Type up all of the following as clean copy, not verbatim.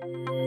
Welcome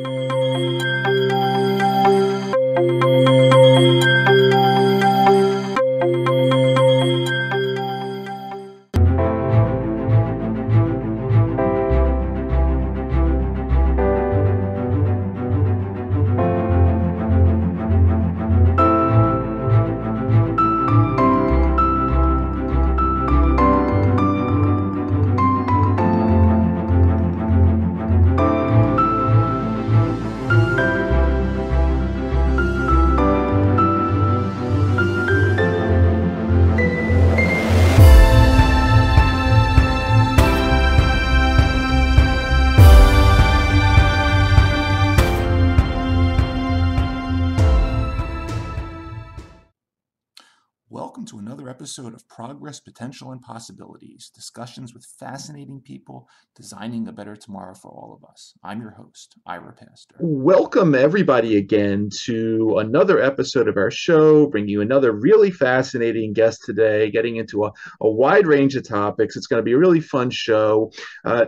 to another episode of Progress, Potential, and Possibilities, discussions with fascinating people designing a better tomorrow for all of us. I'm your host, Ira Pastor. Welcome, everybody, again to another episode of our show, bringing you another really fascinating guest today, getting into a wide range of topics. It's going to be a really fun show.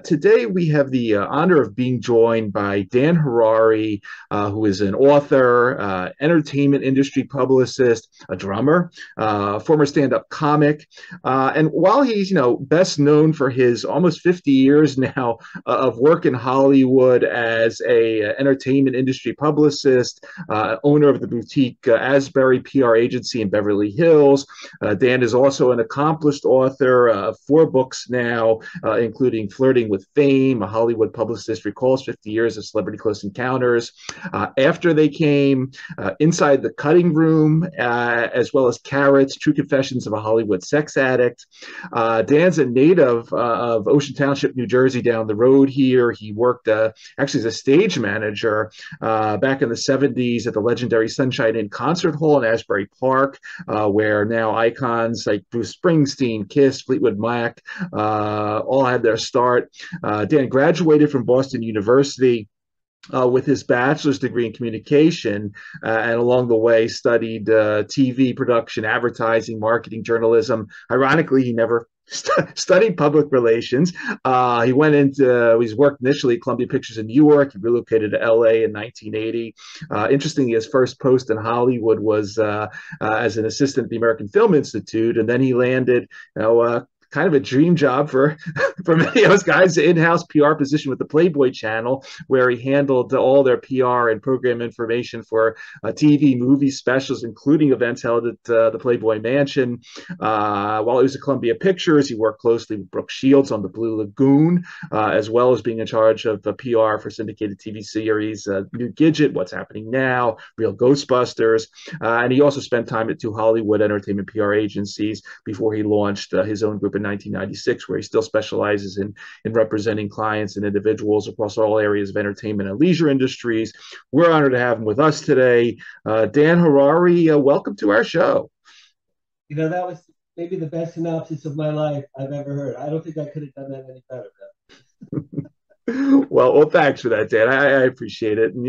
Today, we have the honor of being joined by Dan Harary, who is an author, entertainment industry publicist, a drummer, former stand-up comic. And while he's, best known for his almost 50 years now of work in Hollywood as a entertainment industry publicist, owner of the boutique Asbury PR agency in Beverly Hills, Dan is also an accomplished author of 4 books now, including Flirting with Fame, A Hollywood Publicist Recalls 50 Years of Celebrity Close Encounters, After They Came, Inside the Cutting Room, as well as Carrots, True Confessions of a Hollywood Sex Addict. Dan's a native of Ocean Township, New Jersey, down the road here. He worked actually as a stage manager back in the 70s at the legendary Sunshine Inn Concert Hall in Asbury Park, where now icons like Bruce Springsteen, Kiss, Fleetwood Mac all had their start. Dan graduated from Boston University with his bachelor's degree in communication, and along the way studied TV production, advertising, marketing, journalism. Ironically, he never studied public relations. He's worked initially at Columbia Pictures in New York. He relocated to LA in 1980. Interestingly, his first post in Hollywood was as an assistant at the American Film Institute, and then he landed, kind of a dream job for many of those guys, the in-house PR position with the Playboy Channel, where he handled all their PR and program information for TV, movie specials, including events held at the Playboy Mansion. While he was at Columbia Pictures, he worked closely with Brooke Shields on the Blue Lagoon, as well as being in charge of the PR for syndicated TV series, New Gidget, What's Happening Now, Real Ghostbusters. And he also spent time at 2 Hollywood entertainment PR agencies before he launched his own group in 1996, where he still specializes in representing clients and individuals across all areas of entertainment and leisure industries. We're honored to have him with us today. Dan Harary, welcome to our show. That was maybe the best synopsis of my life I've ever heard. I don't think I could have done that any better. Well, thanks for that, Dan. I appreciate it. And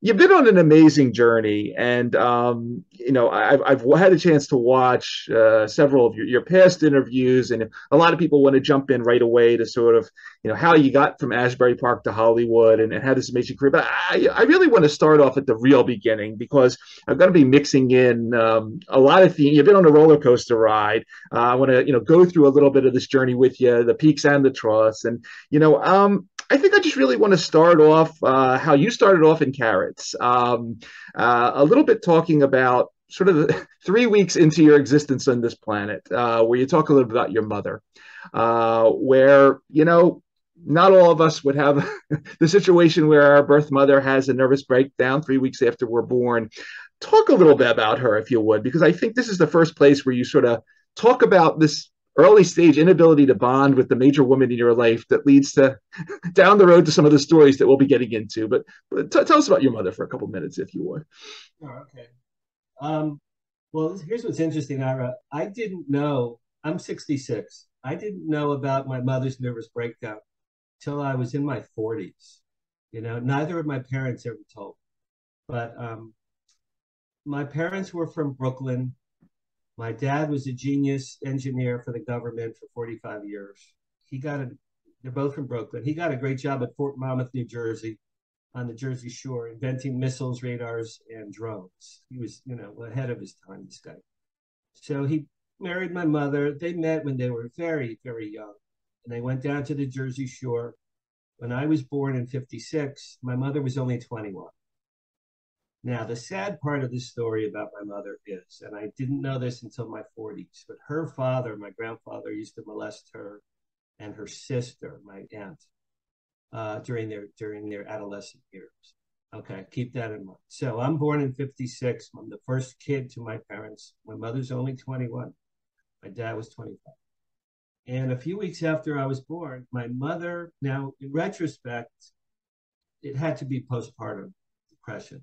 you've been on an amazing journey, and I've had a chance to watch several of your past interviews, and a lot of people want to jump in right away to sort of how you got from Asbury Park to Hollywood and how this amazing career. But I really want to start off at the real beginning, because I'm going to be mixing in a lot of themes. You've been on a roller coaster ride. I want to go through a little bit of this journey with you, the peaks and the troughs, and I think I just really want to start off how you started off in Carrots, a little bit talking about sort of the 3 weeks into your existence on this planet, where you talk a little bit about your mother, where, not all of us would have the situation where our birth mother has a nervous breakdown 3 weeks after we're born. Talk a little bit about her, if you would, because I think this is the first place where you sort of talk about this early stage inability to bond with the major woman in your life that leads to down the road to some of the stories that we'll be getting into. But tell us about your mother for a couple minutes, if you would. Oh, okay. Well, here's what's interesting, Ira. I didn't know, I'm 66. I didn't know about my mother's nervous breakdown till I was in my 40s. Neither of my parents ever told. But my parents were from Brooklyn. My dad was a genius engineer for the government for 45 years. He got a They're both from Brooklyn. He got a great job at Fort Monmouth, New Jersey, on the Jersey Shore, inventing missiles, radars, and drones. He was, ahead of his time, this guy. So he married my mother. They met when they were very, very young. And they went down to the Jersey Shore. When I was born in 56, my mother was only 21. Now, the sad part of this story about my mother is, and I didn't know this until my 40s, but her father, my grandfather, used to molest her and her sister, my aunt, during their adolescent years. Okay, keep that in mind. So I'm born in 56. I'm the first kid to my parents. My mother's only 21. My dad was 25. And a few weeks after I was born, my mother, now in retrospect, it had to be postpartum depression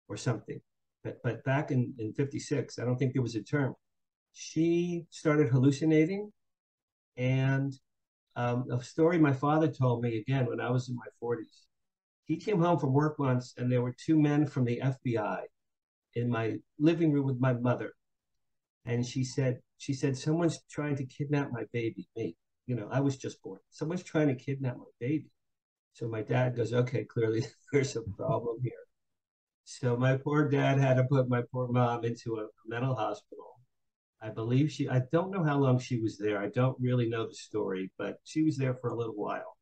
or something. But back in 56, I don't think there was a term. She started hallucinating. And a story my father told me, again, when I was in my 40s. He came home from work once, and there were two men from the FBI in my living room with my mother. And she said, someone's trying to kidnap my baby, me. I was just born. Someone's trying to kidnap my baby. So my dad goes, okay, clearly there's a problem here. So my poor dad had to put my poor mom into a mental hospital. I don't know how long she was there. I don't really know the story, but she was there for a little while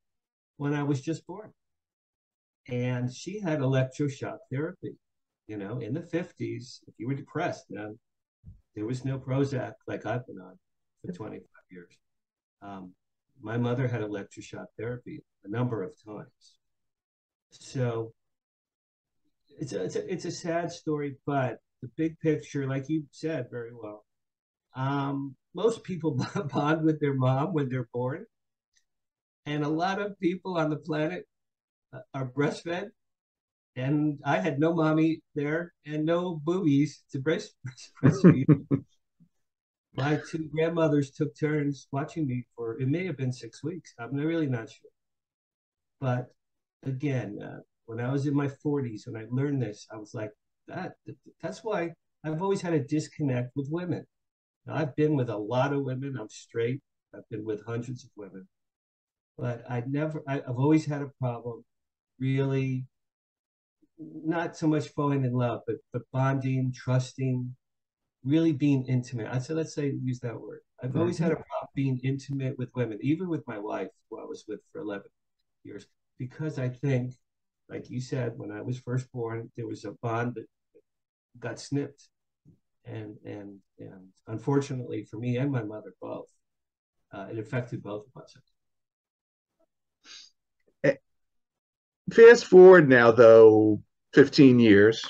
when I was just born. And she had electroshock therapy. In the 50s, if you were depressed, there was no Prozac like I've been on for 25 years. My mother had electroshock therapy a number of times. So it's a sad story, but the big picture, like you said very well, most people bond with their mom when they're born. And a lot of people on the planet are breastfed. And I had no mommy there and no boobies to breastfeed. My two grandmothers took turns watching me for, it may have been 6 weeks. I'm really not sure. But again, when I was in my 40s, when I learned this, I was like, that's why I've always had a disconnect with women. Now, I've been with a lot of women. I'm straight. I've been with hundreds of women. But I've always had a problem really not so much falling in love, but bonding, trusting, really being intimate. So let's say use that word. I've always had a problem being intimate with women, even with my wife, who I was with for 11 years, because I think, like you said, when I was first born, there was a bond that got snipped, and unfortunately for me and my mother both, it affected both of us. Fast forward now, though, 15 years,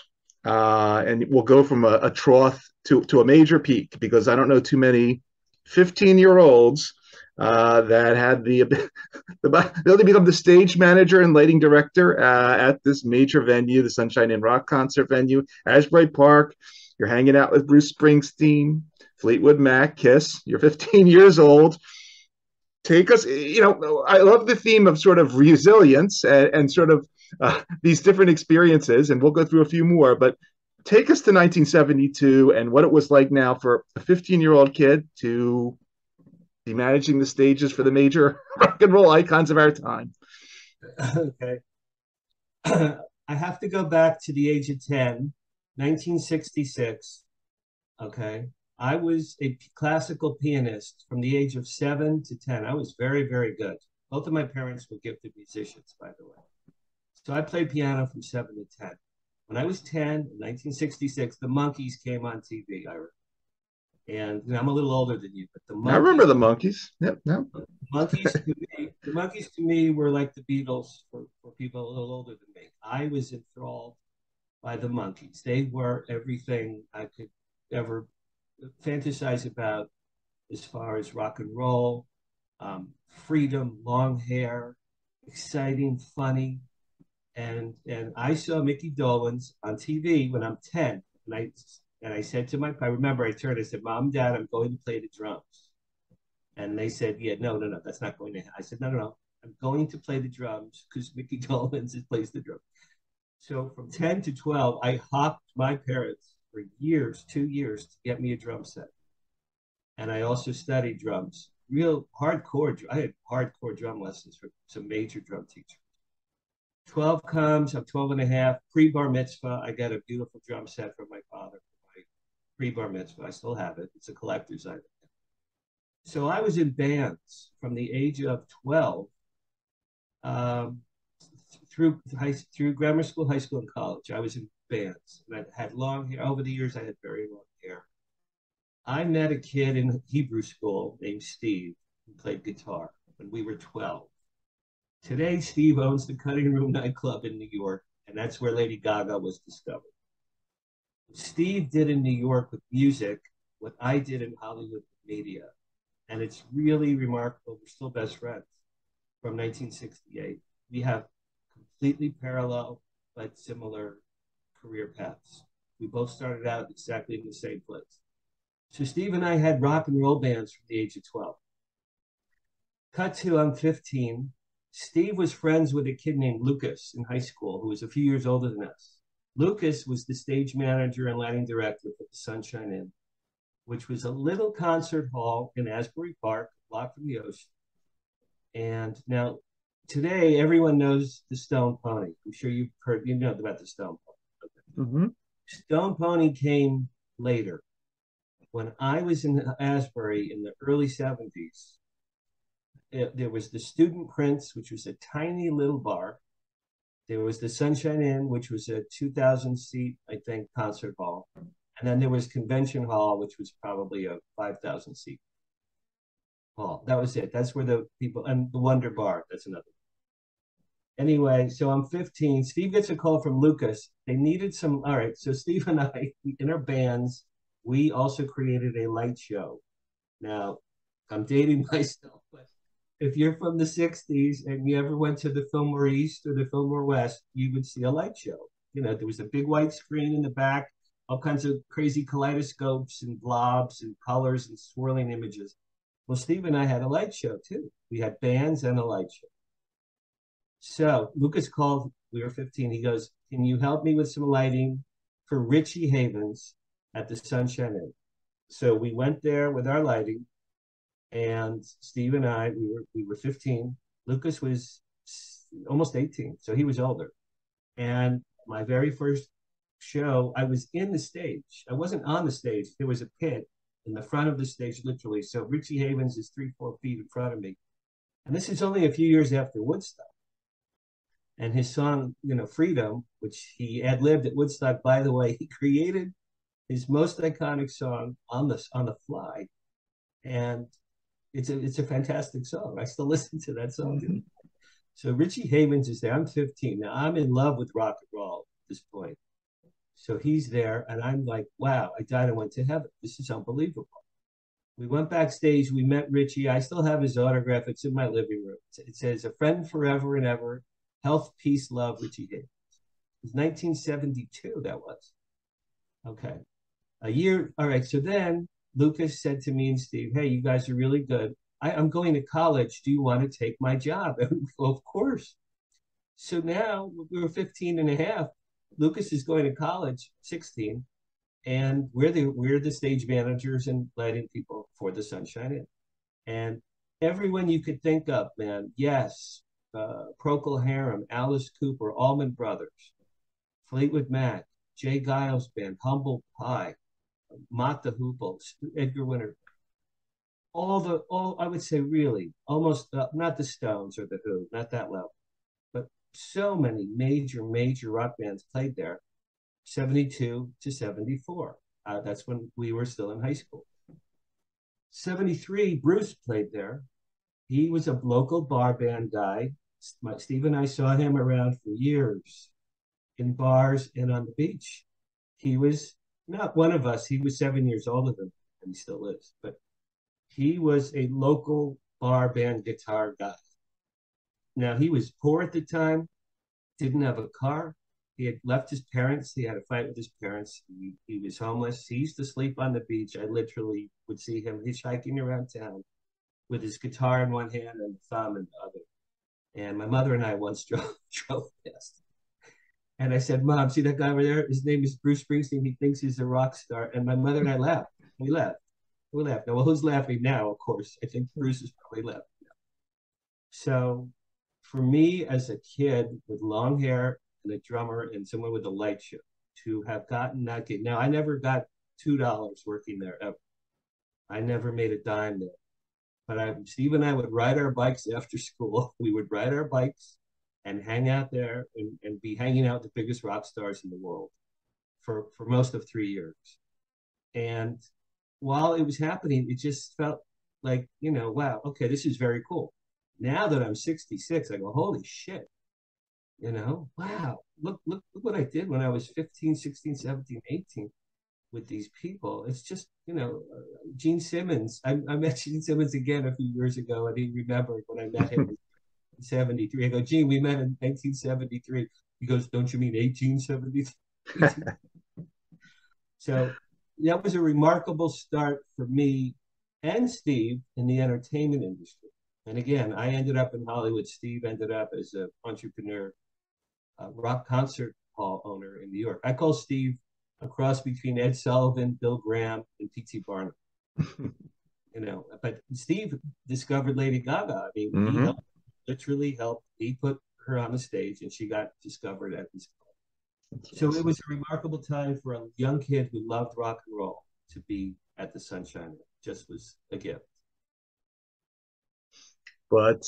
and we'll go from a trough to a major peak, because I don't know too many 15-year-olds that had the ability to become the stage manager and lighting director at this major venue, the Sunshine in Rock concert venue, Asbury Park. You're hanging out with Bruce Springsteen, Fleetwood Mac, Kiss. You're 15 years old. Take us, I love the theme of sort of resilience and sort of these different experiences, and we'll go through a few more, but take us to 1972 and what it was like now for a 15-year-old kid to be managing the stages for the major rock and roll icons of our time. Okay. I have to go back to the age of 10, 1966. Okay. I was a classical pianist from the age of 7 to 10. I was very, very good. Both of my parents were gifted musicians, by the way. So I played piano from 7 to 10. When I was 10, in 1966, the Monkees came on TV. And I'm a little older than you, but the Monkees, I remember the Monkees. Yep, no. The Monkees to me were like the Beatles for people a little older than me. I was enthralled by the Monkees. They were everything I could ever fantasize about as far as rock and roll, freedom, long hair, exciting, funny. And I saw Mickey Dolenz on TV when I'm 10. And I said to I remember I turned, I said, Mom, Dad, I'm going to play the drums. And they said, yeah, no, that's not going to happen. I said, no, I'm going to play the drums because Mickey Dolenz plays the drums. So from 10 to 12, I hopped my parents for years, 2 years, to get me a drum set. And I also studied drums real hardcore. I had hardcore drum lessons from some major drum teachers. 12 comes, I'm 12 and a half. Pre-bar mitzvah, I got a beautiful drum set from my father for my pre-bar mitzvah. I still have it. It's a collector's item. So I was in bands from the age of 12 through grammar school, high school, and college. I was in bands. And I had long hair. Over the years, I had very long hair. I met a kid in Hebrew school named Steve who played guitar when we were 12. Today, Steve owns the Cutting Room nightclub in New York, and that's where Lady Gaga was discovered. Steve did in New York with music what I did in Hollywood with media, and it's really remarkable. We're still best friends from 1968. We have completely parallel but similar career paths. We both started out exactly in the same place. So Steve and I had rock and roll bands from the age of 12. Cut to, I'm 15. Steve was friends with a kid named Lucas in high school who was a few years older than us. Lucas was the stage manager and lighting director for the Sunshine Inn, which was a little concert hall in Asbury Park, a block from the ocean. And now, today, everyone knows the Stone Pony. I'm sure you know about the Stone Pony. Okay. Mm-hmm. Stone Pony came later. When I was in Asbury in the early 70s, there was the Student Prince, which was a tiny little bar. There was the Sunshine Inn, which was a 2,000-seat, I think, concert hall. And then there was Convention Hall, which was probably a 5,000-seat hall. That was it. That's where the people, and the Wonder Bar, that's another one. Anyway, so I'm 15. Steve gets a call from Lucas. They needed some, all right, so Steve and I, in our bands, we also created a light show. Now, I'm dating myself, but if you're from the 60s and you ever went to the Fillmore East or the Fillmore West, you would see a light show. You know, there was a big white screen in the back, all kinds of crazy kaleidoscopes and blobs and colors and swirling images. Well, Steve and I had a light show too. We had bands and a light show. So Lucas called, we were 15. He goes, can you help me with some lighting for Richie Havens at the Sunshine Inn? So we went there with our lighting. And Steve and I, we were 15. Lucas was almost 18, so he was older. And my very first show, I was in the stage. I wasn't on the stage. There was a pit in the front of the stage, literally. So Richie Havens is 3-4 feet in front of me. And this is only a few years after Woodstock. And his song, you know, Freedom, which he ad-libbed at Woodstock, by the way, he created his most iconic song on the fly. And it's a fantastic song. I still listen to that song. So Richie Havens is there. I'm 15. Now I'm in love with rock and roll at this point. So he's there, and I'm like, wow, I died and went to heaven. This is unbelievable. We went backstage. We met Richie. I still have his autograph. It's in my living room. It says, a friend forever and ever. Health, peace, love, Richie Havens. It was 1972, that was. Okay. A year. All right. So then Lucas said to me and Steve, hey, you guys are really good. I'm going to college. Do you want to take my job? Well, of course. So now we were 15 and a half. Lucas is going to college, 16, and we're the stage managers and lighting people for the Sunshine Inn. And everyone you could think of, man, yes, Procol Harum, Alice Cooper, Allman Brothers, Fleetwood Mac, Jay Giles Band, Humble Pie, Mott the Hooples, Edgar Winter, all I would say really almost not the Stones or the Who, not that level, but so many major rock bands played there, 72 to 74. That's when we were still in high school. 73, Bruce played there. He was a local bar band guy. Steve and I saw him around for years in bars and on the beach. He was not one of us. He was 7 years older than me, and he still is. But he was a local bar band guitar guy. Now, he was poor at the time, didn't have a car. He had left his parents. He had a fight with his parents. He was homeless. He used to sleep on the beach. I literally would see him hitchhiking around town with his guitar in one hand and thumb in the other. And my mother and I once drove past. And I said, Mom, see that guy over there? His name is Bruce Springsteen. He thinks he's a rock star. And my mother and I laughed. We laughed. Who laughed? Well, who's laughing now? Of course, I think Bruce is probably laughing now. So, for me as a kid with long hair and a drummer and someone with a light show, to have gotten that gig. Now, I never got $2 working there ever. I never made a dime there. But Steve and I would ride our bikes after school. We would ride our bikes and hang out there and be hanging out with the biggest rock stars in the world for most of 3 years. And while it was happening, it just felt like, wow, okay, this is very cool. Now that I'm 66, I go, holy shit, wow, look what I did when I was 15, 16, 17, 18 with these people. It's just, Gene Simmons. I met Gene Simmons again a few years ago, and he remembered when I met him in 73. I go, Gene, we met in 1973. He goes, don't you mean 1873? So that was a remarkable start for me and Steve in the entertainment industry. And again, I ended up in Hollywood. Steve ended up as an entrepreneur, rock concert hall owner in New York. I call Steve a cross between Ed Sullivan, Bill Graham, and P.T. Barnum. But Steve discovered Lady Gaga. I mean, he literally helped. He put her on the stage, and she got discovered at this club. So it was a remarkable time for a young kid who loved rock and roll to be at the Sunshine. It just was a gift. But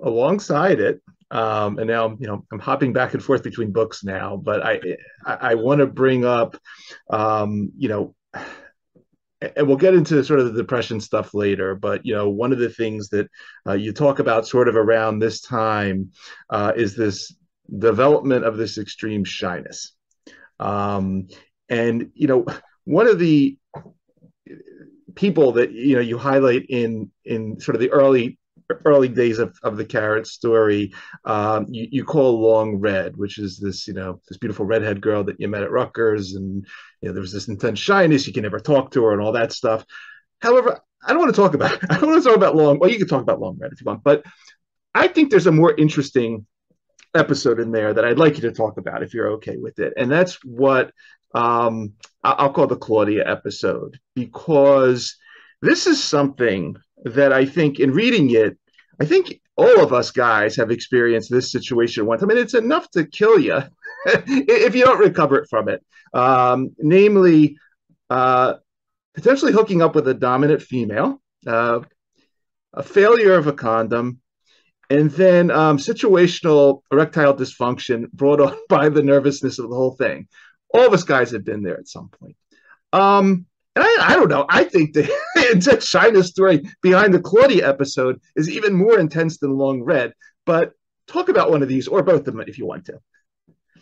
alongside it, and now I'm hopping back and forth between books now, but I want to bring up, and we'll get into sort of the depression stuff later. But one of the things that you talk about sort of around this time is this development of this extreme shyness, and one of the people that you highlight in sort of the early days of the Carrot story, you call Long Red, which is this this beautiful redhead girl that you met at Rutgers, and there was this intense shyness. You can never talk to her and all that stuff. However, I don't want to talk about I don't want to talk about Long. Well, you can talk about Long Red if you want, but I think there's a more interesting episode in there that I'd like you to talk about if you're okay with it, and that's what I'll call the Claudia episode, because this is something that I think in reading it, I think all of us guys have experienced this situation once. I mean, it's enough to kill you if you don't recover from it. Namely, potentially hooking up with a dominant female, a failure of a condom, and then situational erectile dysfunction brought on by the nervousness of the whole thing. All of us guys have been there at some point. And I don't know. I think the intense shyness story behind the Claudia episode is even more intense than Long Red. But talk about one of these, or both of them, if you want to.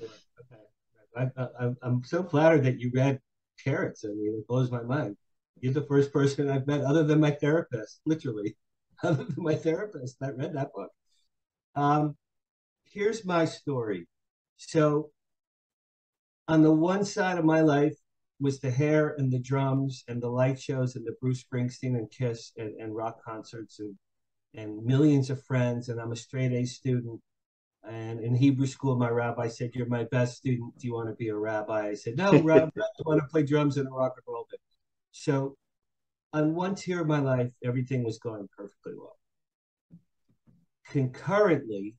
Okay. I'm so flattered that you read Carrots. I mean, it blows my mind. You're the first person I've met, other than my therapist, literally, other than my therapist, that read that book. Here's my story. So, on the one side of my life was the hair and the drums and the light shows and the Bruce Springsteen and Kiss and rock concerts and millions of friends. And I'm a straight A student. And in Hebrew school, my rabbi said, "You're my best student. Do you want to be a rabbi?" I said, "No, rabbi, I want to play drums in a rock and roll band." So on one tier of my life, everything was going perfectly well. Concurrently,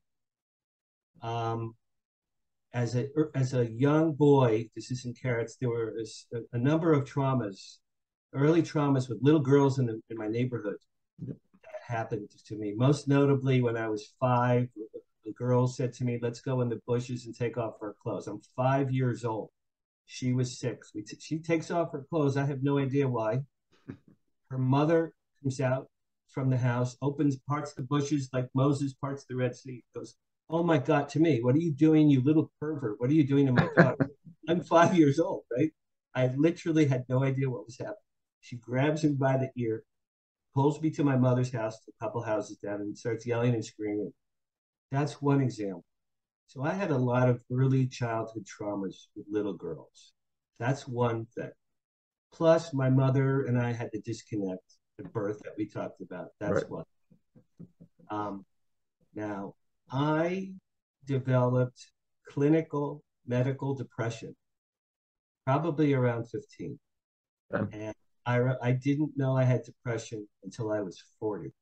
as a young boy, this is in Carrots, there were a number of traumas, early traumas with little girls in my neighborhood that happened to me. Most notably, when I was 5, a girl said to me, "Let's go in the bushes and take off our clothes." I'm 5 years old. She was 6. She takes off her clothes. I have no idea why. Her mother comes out from the house, parts the bushes like Moses parts the Red Sea, goes, "Oh my God," to me, "What are you doing, you little pervert? What are you doing to my daughter?" I'm 5 years old, right? I literally had no idea what was happening. She grabs him by the ear, pulls me to my mother's house, a couple houses down, and starts yelling and screaming. That's one example. So I had a lot of early childhood traumas with little girls. That's one thing. Plus, my mother and I had the disconnect at birth that we talked about. That's Right. one. Now, I developed clinical medical depression probably around 15. Okay. And I didn't know I had depression until I was 40,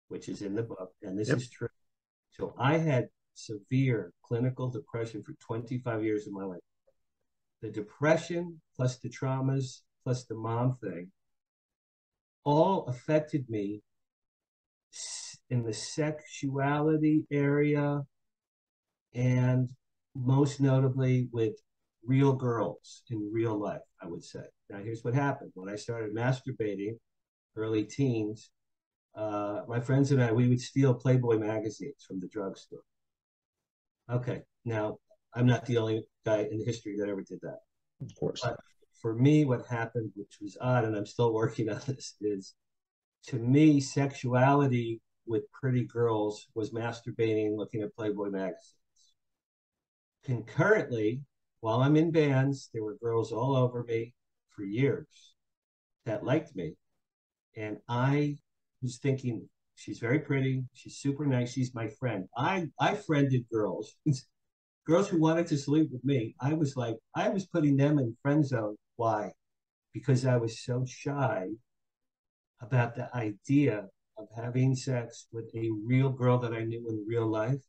which is in the book, and this Yep. is true. So I had severe clinical depression for 25 years of my life. The depression plus the traumas plus the mom thing all affected me in the sexuality area, and most notably with real girls in real life, I would say. Now, here's what happened. When I started masturbating, early teens, my friends and I, we would steal Playboy magazines from the drugstore. Okay, now I'm not the only guy in history that ever did that. Of course. But for me, what happened, which was odd, and I'm still working on this, is to me, sexuality with pretty girls was masturbating, looking at Playboy magazines. Concurrently, while I'm in bands, there were girls all over me for years that liked me. And I was thinking, she's very pretty, she's super nice, she's my friend. I friended girls, girls who wanted to sleep with me. I was putting them in friend zone. Why? Because I was so shy about the idea of having sex with a real girl that I knew in real life.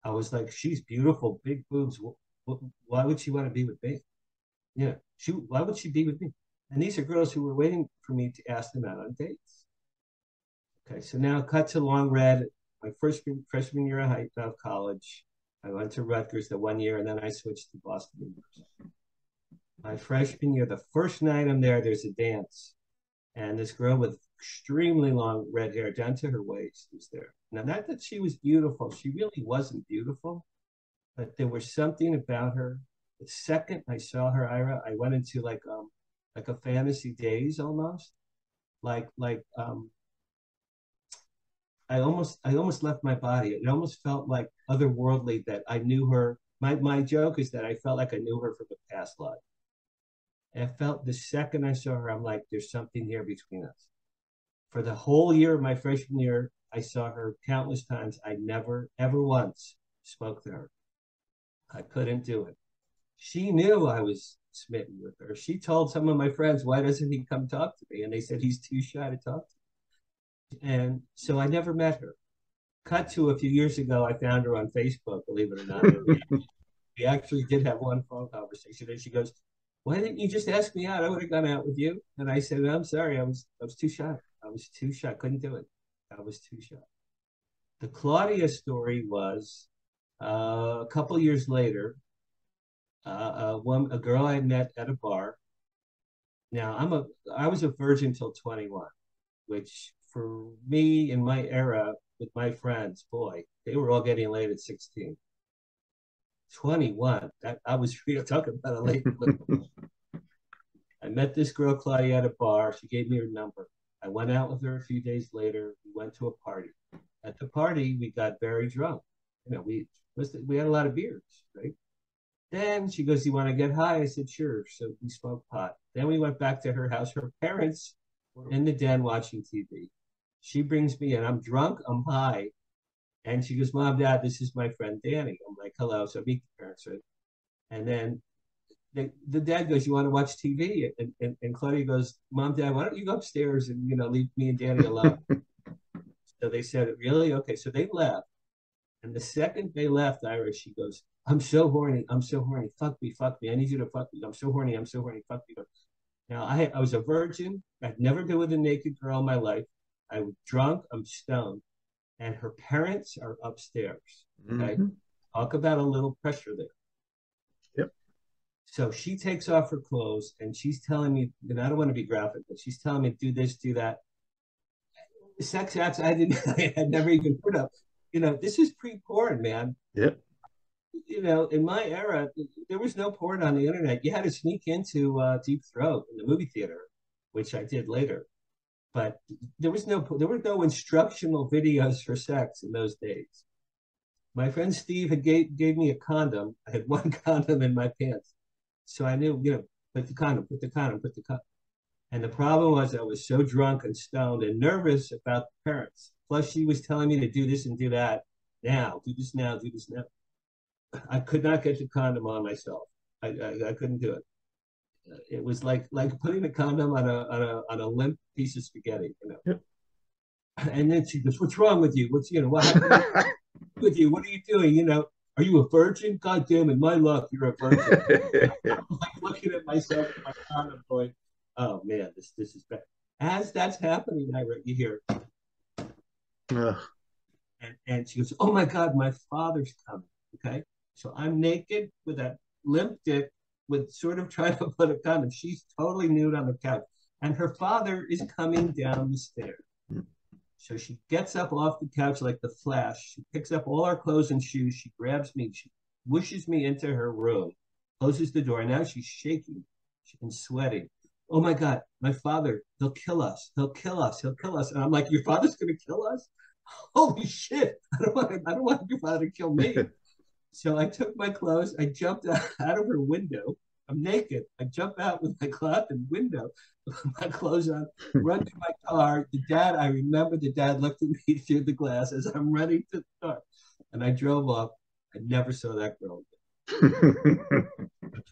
I was like, she's beautiful, big boobs. Why would she want to be with me? Yeah, why would she be with me? And these are girls who were waiting for me to ask them out on dates. Okay, so now cut to long red. My freshman year of college, I went to Rutgers the 1 year, and then I switched to Boston University. My freshman year, the first night I'm there, there's a dance. And this girl with extremely long red hair down to her waist was there. Now, not that she was beautiful. She really wasn't beautiful. But there was something about her. The second I saw her, Ira, I went into like a fantasy daze almost. I almost left my body. It almost felt like otherworldly that I knew her. My joke is that I felt like I knew her from a past life. And I felt the second I saw her, I'm like, there's something here between us. For the whole year of my freshman year, I saw her countless times. I never, ever once spoke to her. I couldn't do it. She knew I was smitten with her. She told some of my friends, why doesn't he come talk to me? And they said, he's too shy to talk to me. And so I never met her. Cut to a few years ago, I found her on Facebook, believe it or not. We actually did have one phone conversation. And she goes, why didn't you just ask me out? I would have gone out with you. And I said, I'm sorry. I was too shy. I was too shy. Couldn't do it. I was too shy. The Claudia story was a couple years later, a girl I met at a bar. Now I was a virgin till 21, which for me in my era with my friends, boy, they were all getting laid at 16. 21, I was talking about a late. I met this girl, Claudia, at a bar. She gave me her number. I went out with her a few days later. We went to a party. At the party, we got very drunk. We had a lot of beers, right? Then she goes, you want to get high? I said, sure. So we smoked pot. Then we went back to her house. Her parents were in the den watching TV. She brings me in. I'm drunk. I'm high. And she goes, Mom, Dad, this is my friend Danny. I'm like, hello. So I meet the parents, right? And then the dad goes, you want to watch TV? And Claudia goes, Mom, Dad, why don't you go upstairs and, leave me and Danny alone? So they said, really? Okay. So they left. And the second they left, Ira, she goes, I'm so horny. I'm so horny. Fuck me. Fuck me. I need you to fuck me. I'm so horny. I'm so horny. Fuck me. Now, I was a virgin. I'd never been with a naked girl in my life. I was drunk. I'm stoned. And her parents are upstairs. Okay. Mm-hmm. Talk about a little pressure there. Yep. So she takes off her clothes and she's telling me, and I don't want to be graphic, but she's telling me, do this, do that. Sex acts I had never even heard of. This is pre-porn, man. Yep. In my era, there was no porn on the internet. You had to sneak into Deep Throat in the movie theater, which I did later. But there were no instructional videos for sex in those days. My friend Steve gave me a condom. I had one condom in my pants. So I knew, put the condom. And the problem was I was so drunk and stoned and nervous about the parents. Plus she was telling me to do this and do that. Now, do this now, do this now. I could not get the condom on myself. I couldn't do it. it was like putting a condom on a limp piece of spaghetti, you know. Yep. And then she goes, "What's wrong with you? What happened with you? What are you doing? You know, are you a virgin? God damn it, my luck, you're a virgin." I'm like looking at myself in my condom, going, "Oh man, this is bad." As that's happening, you hear, and she goes, "Oh my God, my father's coming." Okay, so I'm naked with that limp dick, with sort of trying to put a condom. She's totally nude on the couch, and her father is coming down the stairs. So she gets up off the couch like the Flash. She picks up all our clothes and shoes. She grabs me. She whooshes me into her room, closes the door. Now she's shaking and sweating. "Oh my God, my father, he'll kill us. He'll kill us. He'll kill us." And I'm like, "Your father's going to kill us? Holy shit. I don't want your father to kill me." So I took my clothes. I jumped out of her window. I'm naked. I jump out with my cloth and window, my clothes on, run to my car. I remember the dad looked at me through the glass as I'm running to the car. And I drove off. I never saw that girl again.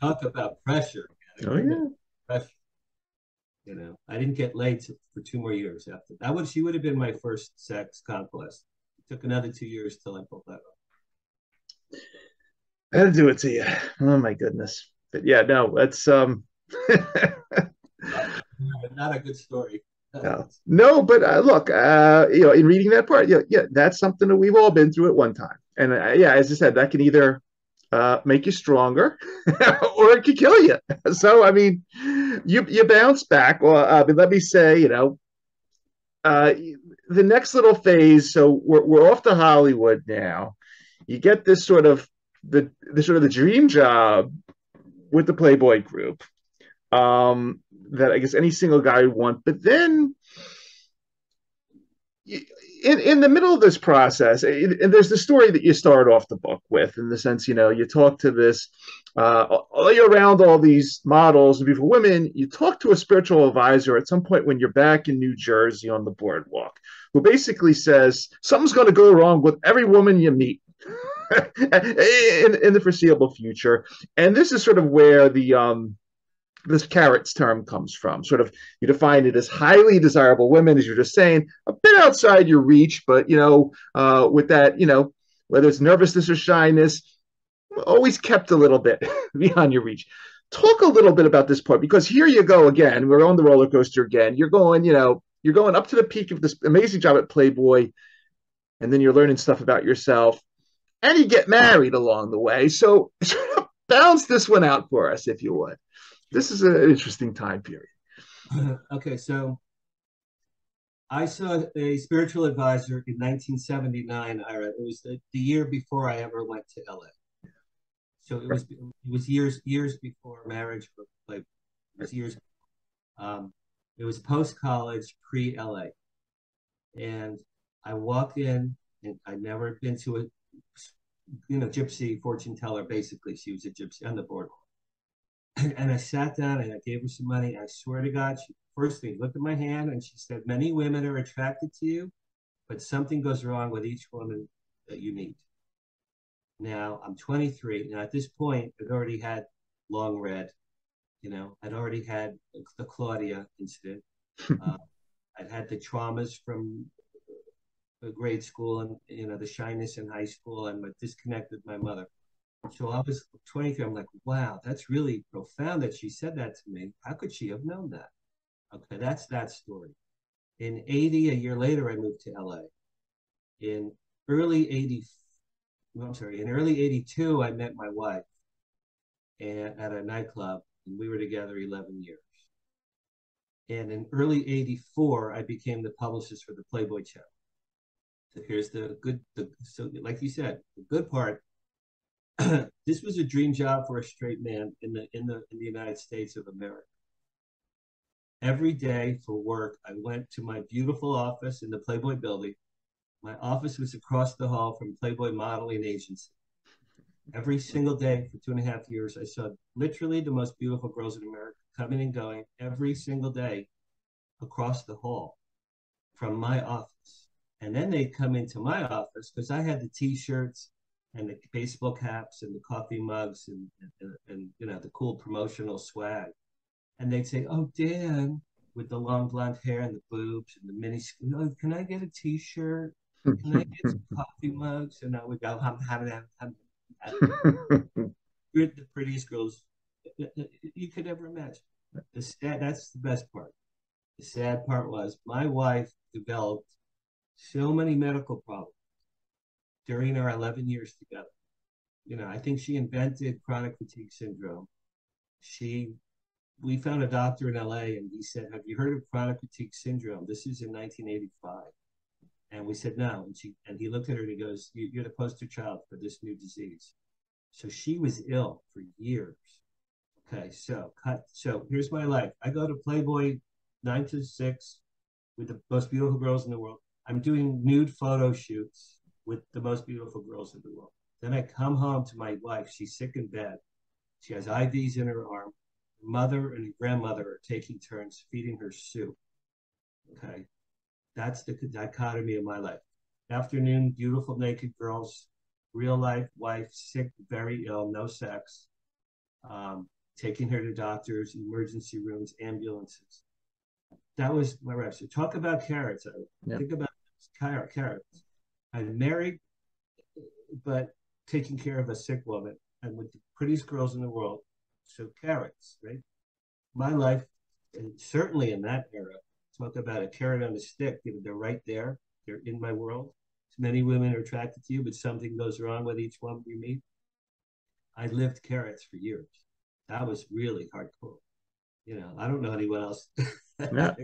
Talk about pressure. Oh, yeah. Pressure. You know, I didn't get laid for 2 more years after that. She would have been my first sex conquest. It took another 2 years till I pulled that off. I had to do it to you. Oh my goodness. But yeah, no, that's Not a good story. no, but look, in reading that part, yeah, that's something that we've all been through at one time. And yeah, as I said, that can either make you stronger or it could kill you. So I mean, you bounce back. Well, let me say, the next little phase. So we're off to Hollywood now. You get this sort of the dream job with the Playboy group, that I guess any single guy would want. But then in the middle of this process, and there's the story that you start off the book with, in the sense, you talk to this, you're around all these models and beautiful women. You talk to a spiritual advisor at some point when you're back in New Jersey on the boardwalk, who basically says something's going to go wrong with every woman you meet in the foreseeable future. And this is sort of where this carrots term comes from. Sort of, you define it as highly desirable women, as you're just saying, a bit outside your reach, but with that, whether it's nervousness or shyness, always kept a little bit beyond your reach. Talk a little bit about this part, because here you go again. We're on the roller coaster again. You're going up to the peak of this amazing job at Playboy, and then you're learning stuff about yourself, and you get married along the way. So sort of balance this one out for us, if you would. This is an interesting time period. Okay, so I saw a spiritual advisor in 1979, Ira. It was the year before I ever went to LA. So it was years before marriage, like it was years. It was post college, pre LA, and I walked in, and I'd never been to a gypsy fortune teller. Basically, she was a gypsy on the boardwalk. And I sat down and I gave her some money. I swear to God, she first thing looked at my hand and she said, "Many women are attracted to you, but something goes wrong with each woman that you meet." Now I'm 23. Now at this point, I'd already had long red. I'd already had the Claudia incident. I'd had the traumas from grade school, and the shyness in high school, and my disconnect with my mother. So I was 23. I'm like, wow, that's really profound that she said that to me. How could she have known that? Okay, that's that story. In 80, a year later, I moved to LA. In early 82, I met my wife at a nightclub, and we were together 11 years. And in early 84, I became the publicist for the Playboy Channel. So here's so like you said, the good part. This was a dream job for a straight man in the United States of America. Every day for work, I went to my beautiful office in the Playboy building. My office was across the hall from Playboy Modeling Agency. Every single day for 2.5 years, I saw literally the most beautiful girls in America coming and going every single day across the hall from my office. And then they'd come into my office because I had the T-shirts and the baseball caps and the coffee mugs and the cool promotional swag. And they'd say, "Oh, Dan," with the long blonde hair and the boobs and the mini. "Oh, can I get a T-shirt? Can I get some coffee mugs?" And I would go, We're the prettiest girls you could ever imagine. That's the best part. The sad part was my wife developed so many medical problems during our 11 years together. I think she invented chronic fatigue syndrome. She, we found a doctor in LA and he said, "Have you heard of chronic fatigue syndrome?" This is in 1985. And we said, "No." And he looked at her and he goes, "You're the poster child for this new disease." So she was ill for years. Okay, so here's my life. I go to Playboy 9 to 6 with the most beautiful girls in the world. I'm doing nude photo shoots with the most beautiful girls in the world. Then I come home to my wife. She's sick in bed. She has IVs in her arm. Her mother and her grandmother are taking turns feeding her soup. Okay, that's the dichotomy of my life. Afternoon, beautiful naked girls. Real life wife, sick, very ill, no sex. Taking her to doctors, emergency rooms, ambulances. That was my life. So talk about carrots. Yeah. Think about carrots. I'm married, but taking care of a sick woman and with the prettiest girls in the world. So carrots, right? My life, and certainly in that era, talk about a carrot on a stick. They're right there. They're in my world. Many women are attracted to you, but something goes wrong with each one you meet. I lived carrots for years. That was really hardcore. I don't know anyone else Yeah.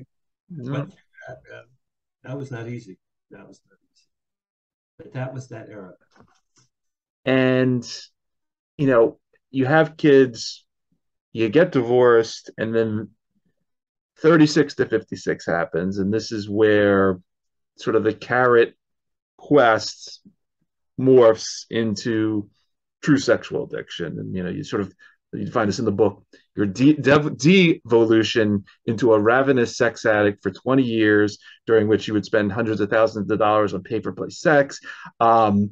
went through that. That was not easy. That was not easy. But that was that era. And, you know, you have kids, you get divorced, and then 36 to 56 happens. And this is where sort of the carrot quest morphs into true sexual addiction. And, you find this in the book, your devolution into a ravenous sex addict for 20 years, during which you would spend hundreds of thousands of dollars on pay-for-play sex. Dan,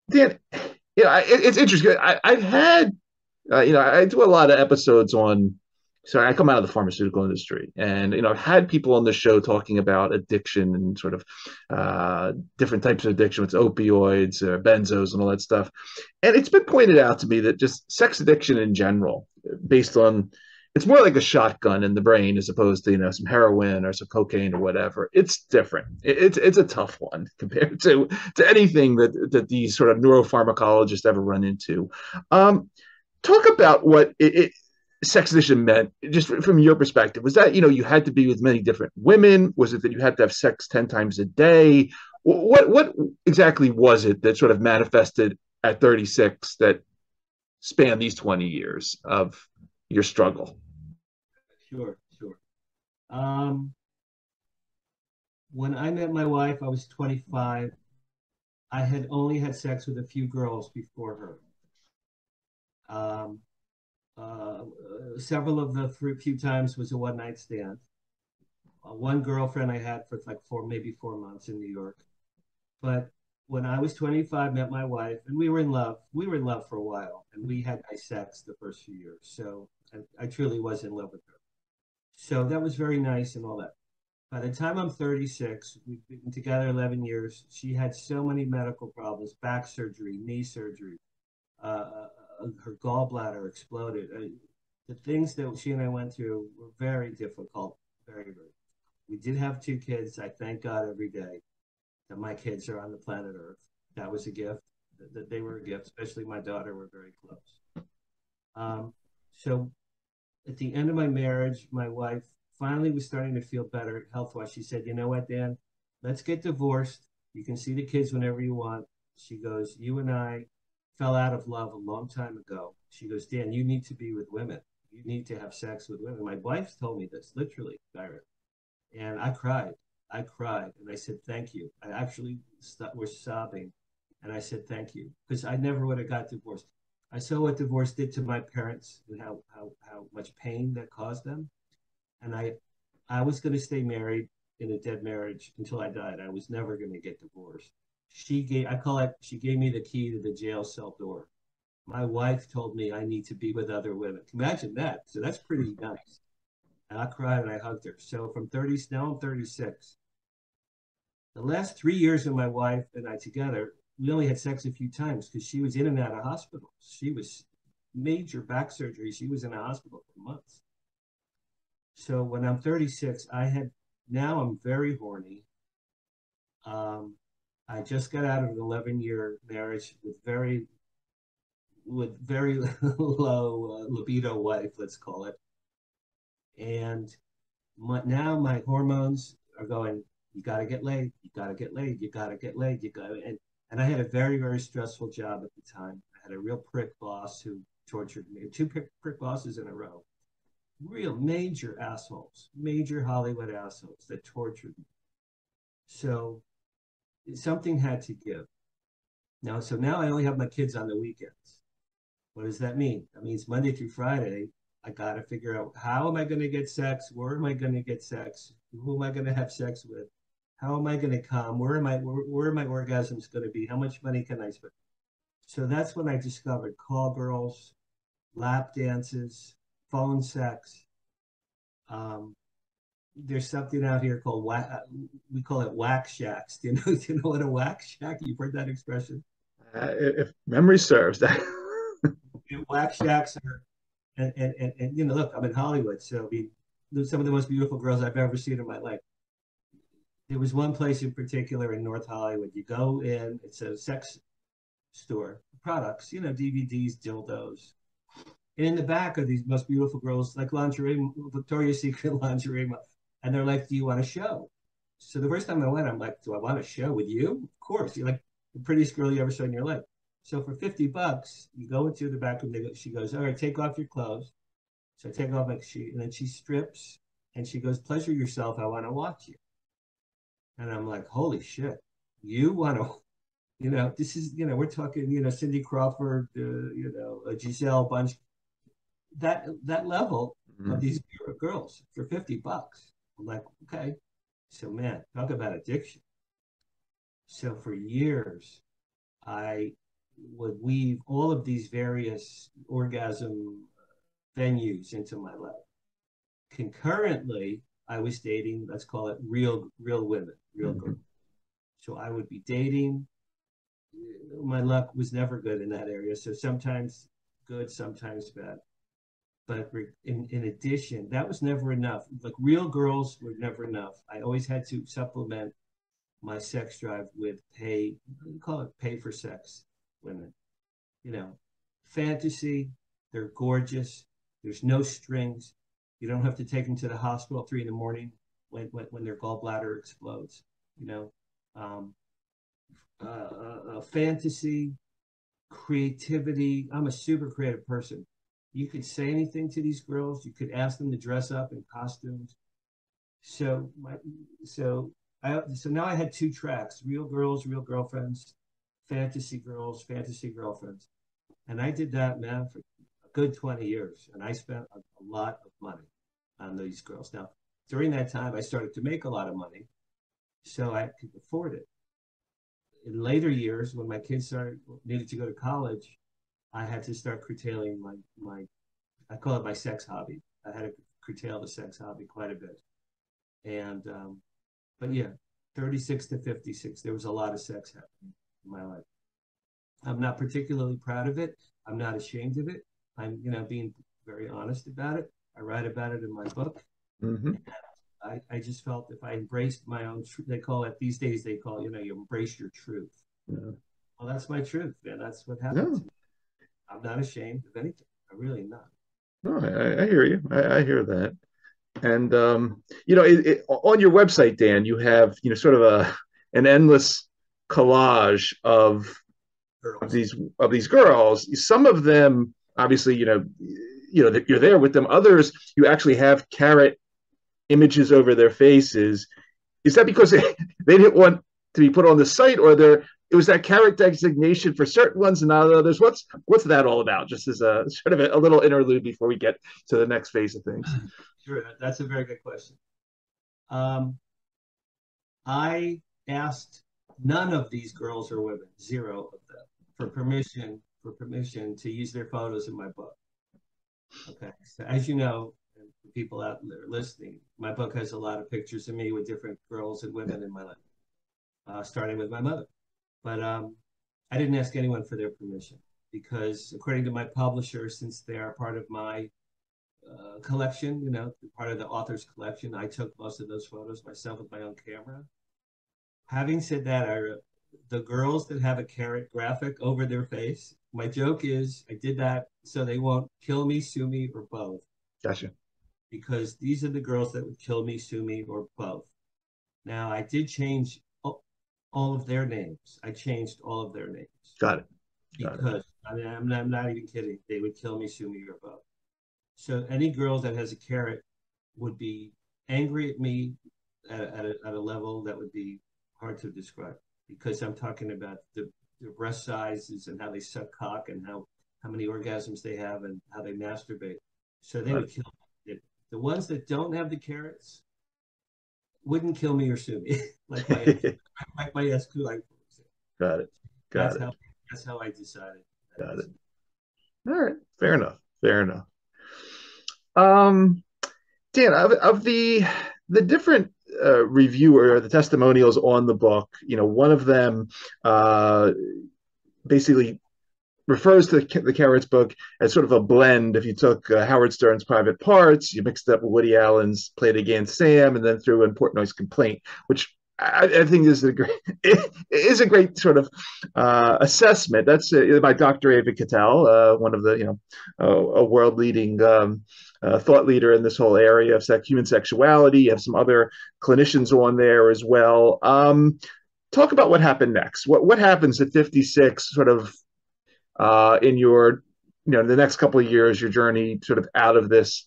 it's interesting. I've had, I do a lot of episodes on. So I come out of the pharmaceutical industry, and I've had people on the show talking about addiction and sort of different types of addiction with opioids, benzos, and all that stuff. And it's been pointed out to me that just sex addiction in general, based on, it's more like a shotgun in the brain as opposed to some heroin or some cocaine or whatever. It's different. It's a tough one compared to anything that these sort of neuropharmacologists ever run into. Talk about what sex addiction meant, just from your perspective. Was that you had to be with many different women? Was it that you had to have sex 10 times a day? What exactly was it that sort of manifested at 36 that spanned these 20 years of your struggle? Sure, sure. When I met my wife, I was 25. I had only had sex with a few girls before her. Um, Several of the few times was a one night stand. One girlfriend I had for like maybe 4 months in New York. But when I was 25, met my wife, and we were in love. We were in love for a while, and we had nice sex the first few years. So I truly was in love with her. So that was very nice and all that. By the time I'm 36, we've been together 11 years. She had so many medical problems: back surgery, knee surgery, her gallbladder exploded. The things that she and I went through were very difficult, very, very. We did have 2 kids. I thank God every day that my kids are on the planet Earth. That was a gift. That they were a gift, especially my daughter. We're very close. So at the end of my marriage, my wife finally was starting to feel better health-wise. She said, "You know what, Dan? Let's get divorced. You can see the kids whenever you want." She goes, "You and I fell out of love a long time ago." She goes, "Dan, you need to be with women. You need to have sex with women." My wife told me this, literally, Byron. And I cried. I cried. And I said, "Thank you." I actually was sobbing. And I said, "Thank you." Because I never would have got divorced. I saw what divorce did to my parents and how much pain that caused them. And I was going to stay married in a dead marriage until I died. I was never going to get divorced. She gave me the key to the jail cell door. My wife told me I need to be with other women. Imagine that. So that's pretty nice. And I cried and I hugged her. So from 30, now I'm 36. The last 3 years of my wife and I together, we only had sex a few times because she was in and out of hospitals. She was major back surgery. She was in a hospital for months. So when I'm 36, now I'm very horny. I just got out of an 11-year marriage with very low libido wife, let's call it. And now my hormones are going, you got to get laid, you got to get laid, you got to get laid, you got to. And I had a very, very stressful job at the time. I had a real prick boss who tortured me, two prick bosses in a row, real major assholes, major Hollywood assholes that tortured me. So something had to give. So now I only have my kids on the weekends. What does that mean? That means Monday through Friday, I got to figure out how am I going to get sex? Where am I going to get sex? Who am I going to have sex with? How am I going to come? Where are my orgasms going to be? How much money can I spend? So that's when I discovered call girls, lap dances, phone sex. There's something out here called we call it whack shacks. Do you know what a whack shack? You've heard that expression? If memory serves, that. Whack shacks are, and look, I'm in Hollywood, so I mean, some of the most beautiful girls I've ever seen in my life. There was one place in particular in North Hollywood. You go in, it's a sex store, products, DVDs, dildos. And in the back are these most beautiful girls, like lingerie, Victoria's Secret lingerie. And they're like, do you want a show? So the first time I went, I'm like, do I want a show with you? Of course. You're like the prettiest girl you ever saw in your life. So for $50, you go into the back room. She goes, all right, take off your clothes. So I take off my sheet, and then she strips, and she goes, pleasure yourself. I want to watch you. And I'm like, holy shit, you want to, this is, we're talking, Cindy Crawford, Giselle Bunch, that level of these girls for $50. I'm like, okay. So man, talk about addiction. So for years, I would weave all of these various orgasm venues into my life. Concurrently, I was dating, let's call it real women, real girls. So I would be dating. My luck was never good in that area. So sometimes good, sometimes bad. But in addition, that was never enough. Like real girls were never enough. I always had to supplement my sex drive with call it pay for sex women. Fantasy, they're gorgeous. There's no strings. You don't have to take them to the hospital at 3 a.m. when their gallbladder explodes. Fantasy, creativity. I'm a super creative person. You could say anything to these girls. You could ask them to dress up in costumes. So now I had 2 tracks: real girls, real girlfriends, fantasy girls, fantasy girlfriends. And I did that, man, for a good 20 years. And I spent a lot of money on these girls. Now, during that time, I started to make a lot of money, so I could afford it. In later years, when my kids needed to go to college, I had to start curtailing I call it my sex hobby. I had to curtail the sex hobby quite a bit. And, but yeah, 36 to 56, there was a lot of sex happening in my life. I'm not particularly proud of it. I'm not ashamed of it. I'm, being very honest about it. I write about it in my book. Mm-hmm. I just felt if I embraced my own truth, these days they call, you embrace your truth. Yeah. Well, that's my truth, man. That's what happened to me. I'm not ashamed of anything. I'm really not. No, I hear you. I hear that. And on your website, Dan, you have sort of an endless collage of these girls. Some of them, obviously, that you're there with them. Others, you actually have carrot images over their faces. Is that because they didn't want to be put on the site, or it was that carrot designation for certain ones and not others? What's that all about? Just as a sort of a little interlude before we get to the next phase of things. Sure, that's a very good question. I asked none of these girls or women, 0 of them, for permission for permission to use their photos in my book. Okay, so as you know, and for people out there listening, my book has a lot of pictures of me with different girls and women in my life, starting with my mother. But I didn't ask anyone for their permission because, according to my publisher, since they are part of my collection, part of the author's collection, I took most of those photos myself with my own camera. Having said that, the girls that have a carrot graphic over their face, my joke is I did that so they won't kill me, sue me, or both. Gotcha. Because these are the girls that would kill me, sue me, or both. Now, I did change all of their names. I changed all of their names. Got it. Because, I mean, I'm not even kidding. They would kill me, sue me, or both. So any girl that has a carrot would be angry at me at a level that would be hard to describe, because I'm talking about the breast sizes and how they suck cock and how many orgasms they have and how they masturbate. So they would kill me. The ones that don't have the carrots wouldn't kill me or sue me, like my SQ. Got it. That's how I decided. Got it. All right. Fair enough. Dan, of the different reviewer, the testimonials on the book, one of them basically refers to the Carrots book as sort of a blend. If you took Howard Stern's Private Parts, you mixed up Woody Allen's Play It Again, Sam, and then threw in Portnoy's Complaint, which I think is a great sort of assessment. That's by Dr. Ava Cattell, one of the a world leading thought leader in this whole area of human sexuality. You have some other clinicians on there as well. Talk about what happened next. What happens at 56, sort of in your the next couple of years, your journey sort of out of this,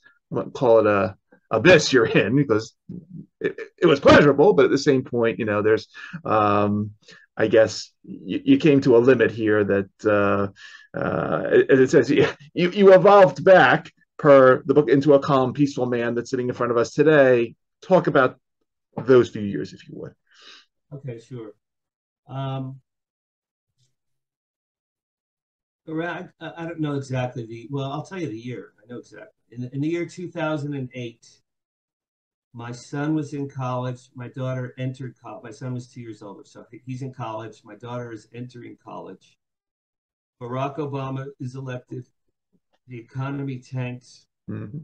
call it a abyss you're in, because it was pleasurable, but at the same point, there's I guess you came to a limit here that as it says, you evolved back per the book into a calm, peaceful man that's sitting in front of us today. Talk about those few years, if you would. Okay, sure. Around, I don't know exactly well, I'll tell you the year. I know exactly. In the year 2008, my son was in college. My daughter entered college. My son was 2 years older, so he's in college. My daughter is entering college. Barack Obama is elected. The economy tanks. Mm-hmm.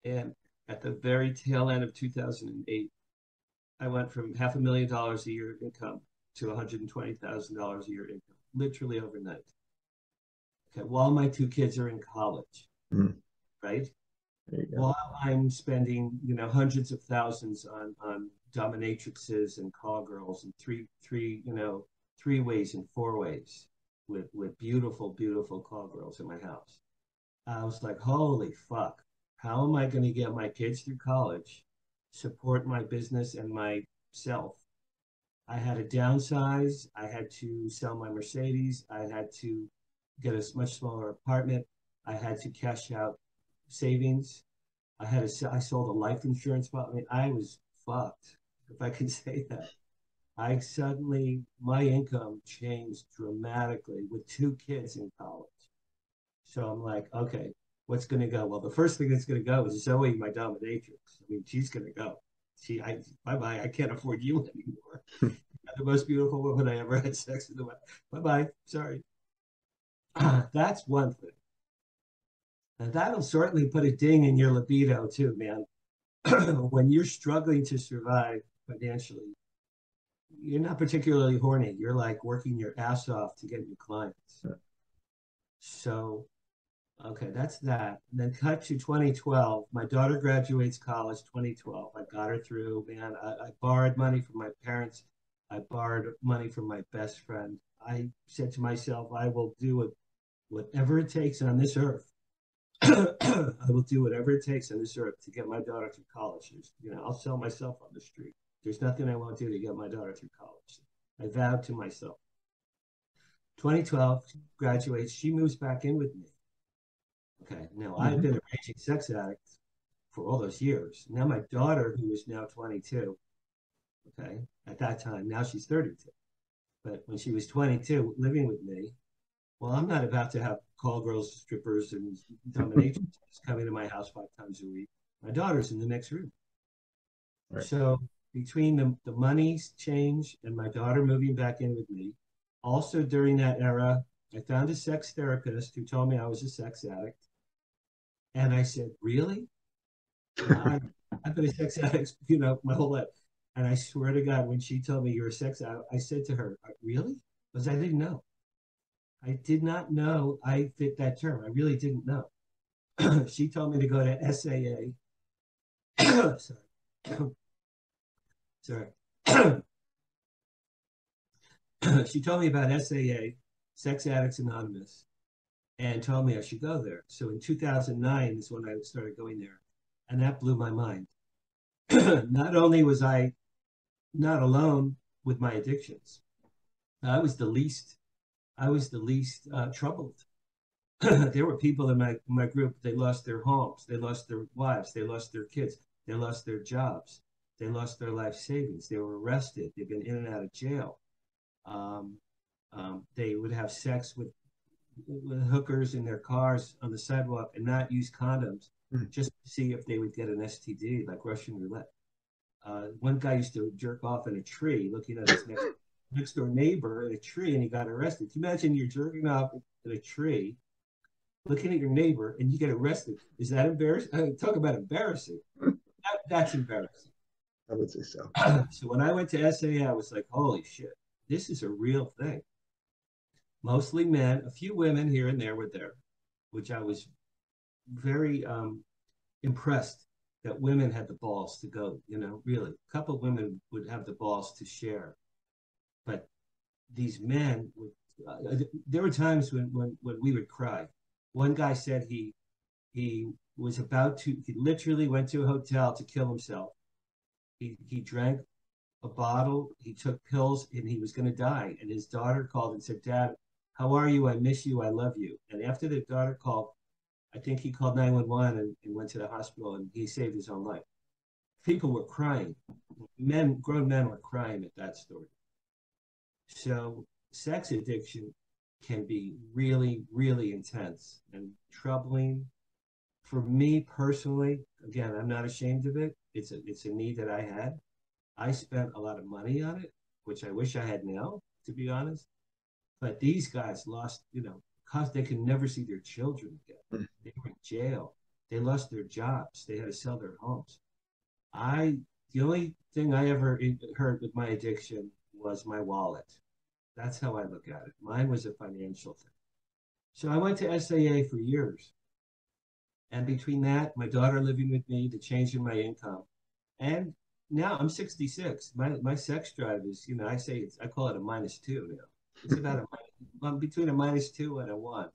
And at the very tail end of 2008, I went from $500,000 a year income to $120,000 a year income, literally overnight. Okay, while my two kids are in college, right? While I'm spending, hundreds of thousands on dominatrixes and call girls and three ways and four ways with beautiful, beautiful call girls in my house. I was like, holy fuck, how am I going to get my kids through college, support my business and myself? I had to downsize. I had to sell my Mercedes. I had to get a much smaller apartment. I had to cash out savings. I sold a life insurance policy. I was fucked, if I can say that. My income changed dramatically with two kids in college. So I'm like, okay, what's going to go? Well, the first thing that's going to go is Zoe, my dominatrix. I mean, she's going to go. Bye-bye. I can't afford you anymore. You're the most beautiful woman I ever had sex with. Bye-bye. Sorry. That's one thing. And that'll certainly put a ding in your libido too, man. When you're struggling to survive financially, you're not particularly horny. You're like working your ass off to get your clients. So, okay, that's that. And then cut to 2012. My daughter graduates college 2012. I got her through, man. I borrowed money from my parents. I borrowed money from my best friend. I said to myself, I will do whatever it takes on this earth. I will do whatever it takes on this earth to get my daughter through college. I'll sell myself on the street. There's nothing I won't do to get my daughter through college. I vowed to myself. 2012, she graduates. She moves back in with me. Okay, now I've been a raging sex addict for all those years. Now my daughter, who is now 22, okay, at that time, now she's 32. But when she was 22, living with me, Well, I'm not about to have call girls, strippers, and dominatrix coming to my house 5 times a week. My daughter's in the next room. Right. So between the money's change and my daughter moving back in with me, also during that era, I found a sex therapist who told me I was a sex addict. And I said, really? I've been a sex addict, my whole life. And I swear to God, when she told me you're a sex addict, I said to her, really? Because I didn't know. I did not know I fit that term. I really didn't know. She told me to go to SAA. Sorry. Sorry. She told me about SAA, Sex Addicts Anonymous, and told me I should go there. So in 2009 is when I started going there. And that blew my mind. Not only was I not alone with my addictions, I was the least troubled. There were people in my group, they lost their homes, they lost their wives, they lost their kids, they lost their jobs, they lost their life savings, they were arrested, they've been in and out of jail. Um, they would have sex with hookers in their cars on the sidewalk and not use condoms just to see if they would get an STD, like Russian roulette. One guy used to jerk off in a tree looking at his next door neighbor in a tree, and he got arrested. Can you imagine you're jerking off in a tree looking at your neighbor and you get arrested? Is that embarrassing? Talk about embarrassing. That's embarrassing. I would say so. So when I went to SAA, I was like, holy shit, this is a real thing. Mostly men, a few women here and there were there, which I was very impressed that women had the balls to go, really. A couple of women would have the balls to share. But these men, there were times when we would cry. One guy said he was he literally went to a hotel to kill himself. He drank a bottle, he took pills, and he was going to die. And his daughter called and said, Dad, how are you? I miss you. I love you. And after the daughter called, I think he called 911 and went to the hospital, and he saved his own life. People were crying. Grown men were crying at that story. So sex addiction can be really, really intense and troubling. For me personally, again, I'm not ashamed of it. It's a need that I had. I spent a lot of money on it, which I wish I had now, to be honest. But these guys lost, because they could never see their children again. They were in jail. They lost their jobs. They had to sell their homes. The only thing I ever heard with my addiction was my wallet. That's how I look at it. Mine was a financial thing. So I went to SAA for years. And between that, my daughter living with me, the change in my income, and now I'm 66. My sex drive is, I call it a -2 now. It's about between a -2 and a 1.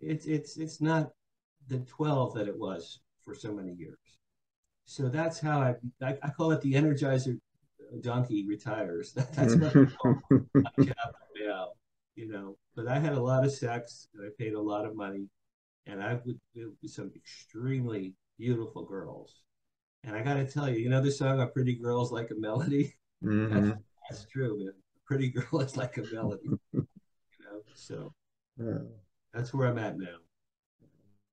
It's not the 12 that it was for so many years. So that's how I call it the Energizer donkey retires. That's what I call my job now, But I had a lot of sex, and I paid a lot of money, and I would with some extremely beautiful girls. And I got to tell you, the song "A Pretty Girl is Like a Melody." Mm-hmm. That's true, man. A pretty girl is like a melody. So that's where I'm at now.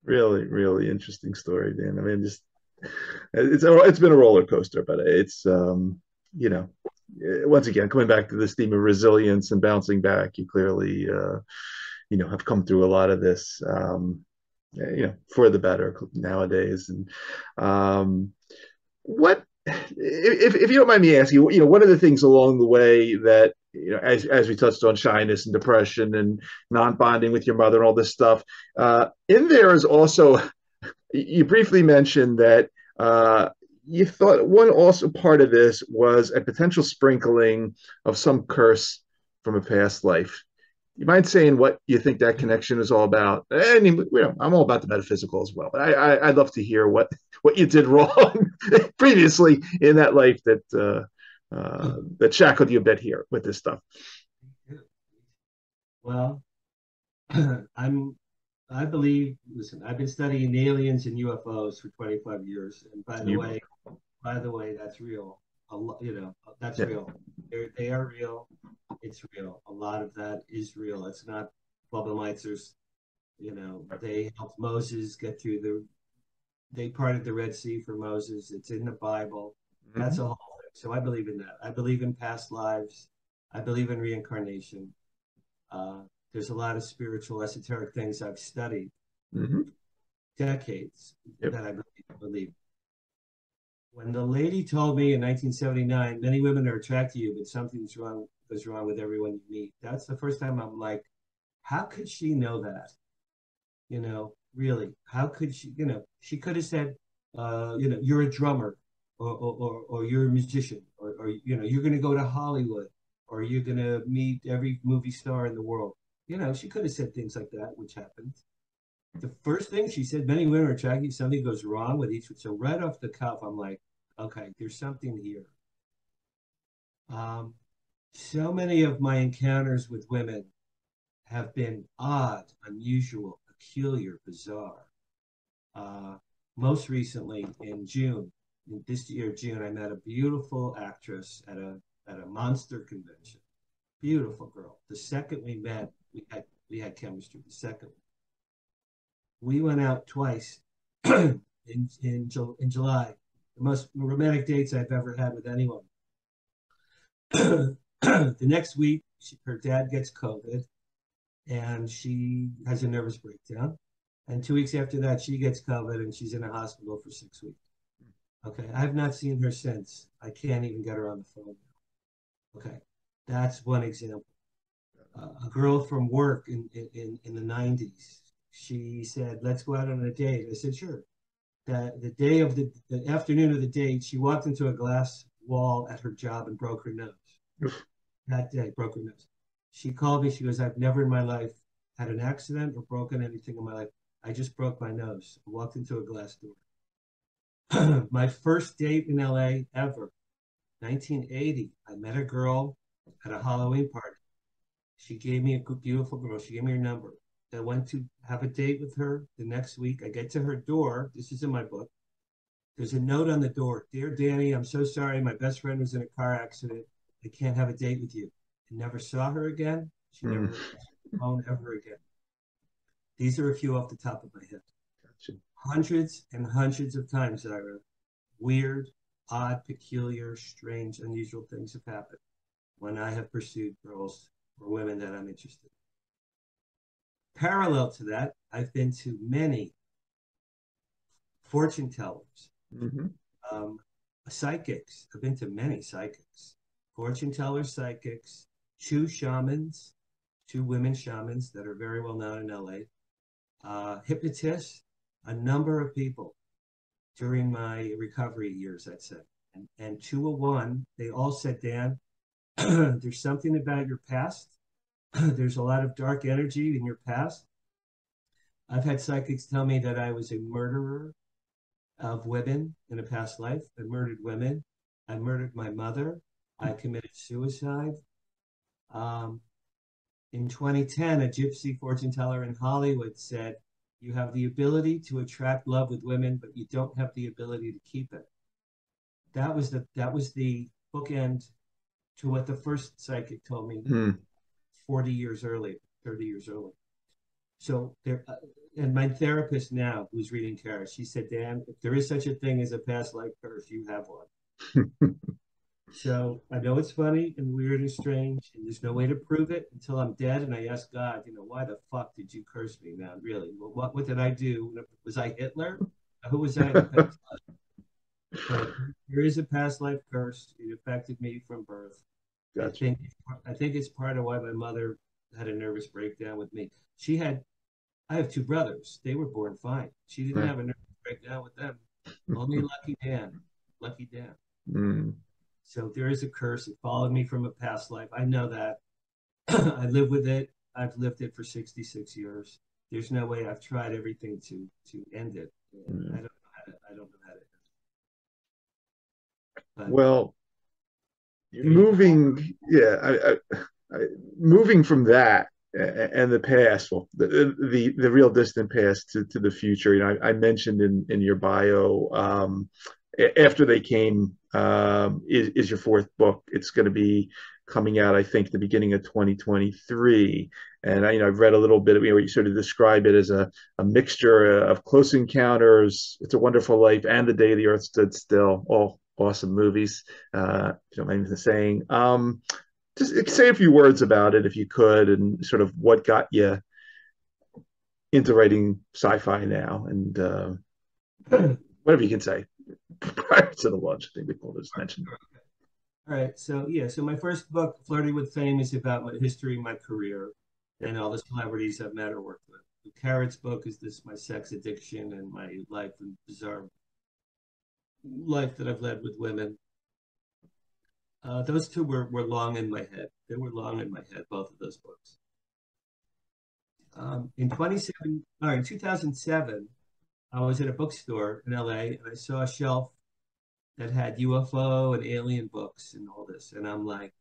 Really, really interesting story, Dan. I mean, it's been a roller coaster, but it's once again coming back to this theme of resilience and bouncing back. You clearly have come through a lot of this, for the better nowadays. And what if you don't mind me asking, what are the things along the way that as we touched on shyness and depression and non-bonding with your mother and all this stuff, in there is also, you briefly mentioned that you thought one also part of this was a potential sprinkling of some curse from a past life. You mind saying what you think that connection is all about? I mean, I'm all about the metaphysical as well, but I'd love to hear what you did wrong previously in that life that shackled you a bit here with this stuff. Well, I believe. Listen, I've been studying aliens and UFOs for 25 years, and by the way, that's real. That's real. They are real. It's real. A lot of that is real. It's not Bubbenleitzers. They helped Moses get through they parted the Red Sea for Moses. It's in the Bible. That's a whole thing. So I believe in that. I believe in past lives. I believe in reincarnation. There's a lot of spiritual, esoteric things I've studied decades that I believe. When the lady told me in 1979, many women are attracted to you, but something's wrong goes wrong with everyone you meet. That's the first time I'm like, how could she know that? Really, how could she? She could have said, you're a drummer, or you're a musician, or you're going to go to Hollywood, or you're going to meet every movie star in the world. She could have said things like that, which happened. The first thing she said, many women are attracted, something goes wrong with each. So right off the cuff, I'm like, okay, there's something here. So many of my encounters with women have been odd, unusual, peculiar, bizarre. Most recently in June, this year, June, I met a beautiful actress at a monster convention. Beautiful girl. The second we met, we had chemistry. The second we went out twice in July. The most romantic dates I've ever had with anyone. The next week, her dad gets COVID, and she has a nervous breakdown. And 2 weeks after that, she gets COVID, and she's in a hospital for 6 weeks. Okay, I have not seen her since. I can't even get her on the phone now. Okay, that's one example. A girl from work in the 90s, she said, let's go out on a date. I said, sure. The day of the afternoon of the date, she walked into a glass wall at her job and broke her nose. That day, broke her nose. She called me. She goes, I've never in my life had an accident or broken anything in my life. I just broke my nose. I walked into a glass door. My first date in LA ever, 1980. I met a girl at a Halloween party. She gave me a beautiful girl. She gave me her number. I went to have a date with her the next week. I get to her door. This is in my book. There's a note on the door. Dear Danny, I'm so sorry. My best friend was in a car accident. I can't have a date with you. I never saw her again. She never phone ever again. These are a few off the top of my head. Gotcha. Hundreds and hundreds of times, Ira, weird, odd, peculiar, strange, unusual things have happened when I have pursued girls or women that I'm interested in. Parallel to that, I've been to many fortune tellers, psychics. I've been to many psychics, fortune tellers, psychics, two shamans, two women shamans that are very well known in LA, hypnotists, a number of people during my recovery years, I'd say. And two of one, they all said, Dan, there's something about your past. There's a lot of dark energy in your past. I've had psychics tell me that I was a murderer of women in a past life. I murdered women. I murdered my mother. I committed suicide. In 2010, a gypsy fortune teller in Hollywood said, you have the ability to attract love with women, but you don't have the ability to keep it. That was the bookend to what the first psychic told me 40 years earlier, 30 years earlier. So there, and my therapist now, who's reading tarot, she said, Dan, if there is such a thing as a past life curse, you have one. So I know it's funny and weird and strange, and there's no way to prove it until I'm dead. And I ask God, why the fuck did you curse me, man? Really? Well, what did I do? Was I Hitler? Who was I in the past life? But there is a past life curse. It affected me from birth. Gotcha. I think it's part of why my mother had a nervous breakdown with me. I have two brothers. They were born fine. She didn't have a nervous breakdown with them. Only Lucky Dan. Lucky Dan. So there is a curse. It followed me from a past life. I know that. I live with it. I've lived it for 66 years. There's no way. I've tried everything to end it. I don't know how to. But well, moving from that and the past, well, the real distant past to the future. I mentioned in your bio, after they came, is your fourth book. It's going to be coming out, I think, the beginning of 2023. And I've read a little bit of, where you sort of describe it as a mixture of Close Encounters, It's a Wonderful Life, and The Day the Earth Stood Still. All awesome movies. If you don't mind me saying. Just say a few words about it if you could, and sort of what got you into writing sci-fi now, and whatever you can say prior to the launch. I think we will just mention. All right. So yeah. So my first book, Flirting with Fame, is about my history, my career, and all the celebrities I've met or worked with. The Carrot's book is this my sex addiction and my life and bizarre life that I've led with women. Those two were long in my head. They were long in my head, both of those books. In 2007, I was at a bookstore in LA and I saw a shelf that had UFO and alien books and all this. And I'm like,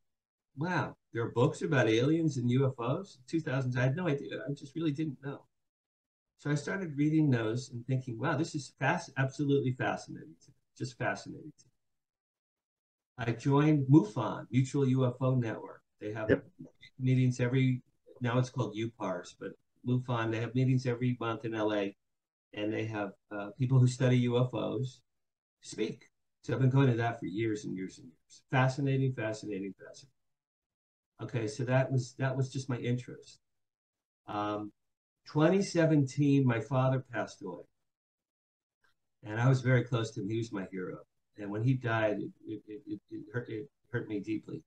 wow, there are books about aliens and UFOs? 2000s, I had no idea. I just really didn't know. So I started reading those and thinking, wow, this is absolutely fascinating. Just fascinating. I joined MUFON, Mutual UFO Network. They have meetings now it's called UPARS, but MUFON, they have meetings every month in LA, and they have people who study UFOs speak. So I've been going to that for years and years and years. Fascinating, fascinating, fascinating. Okay, so that was just my interest. 2017, my father passed away, and I was very close to him. He was my hero. And when he died, it hurt me deeply.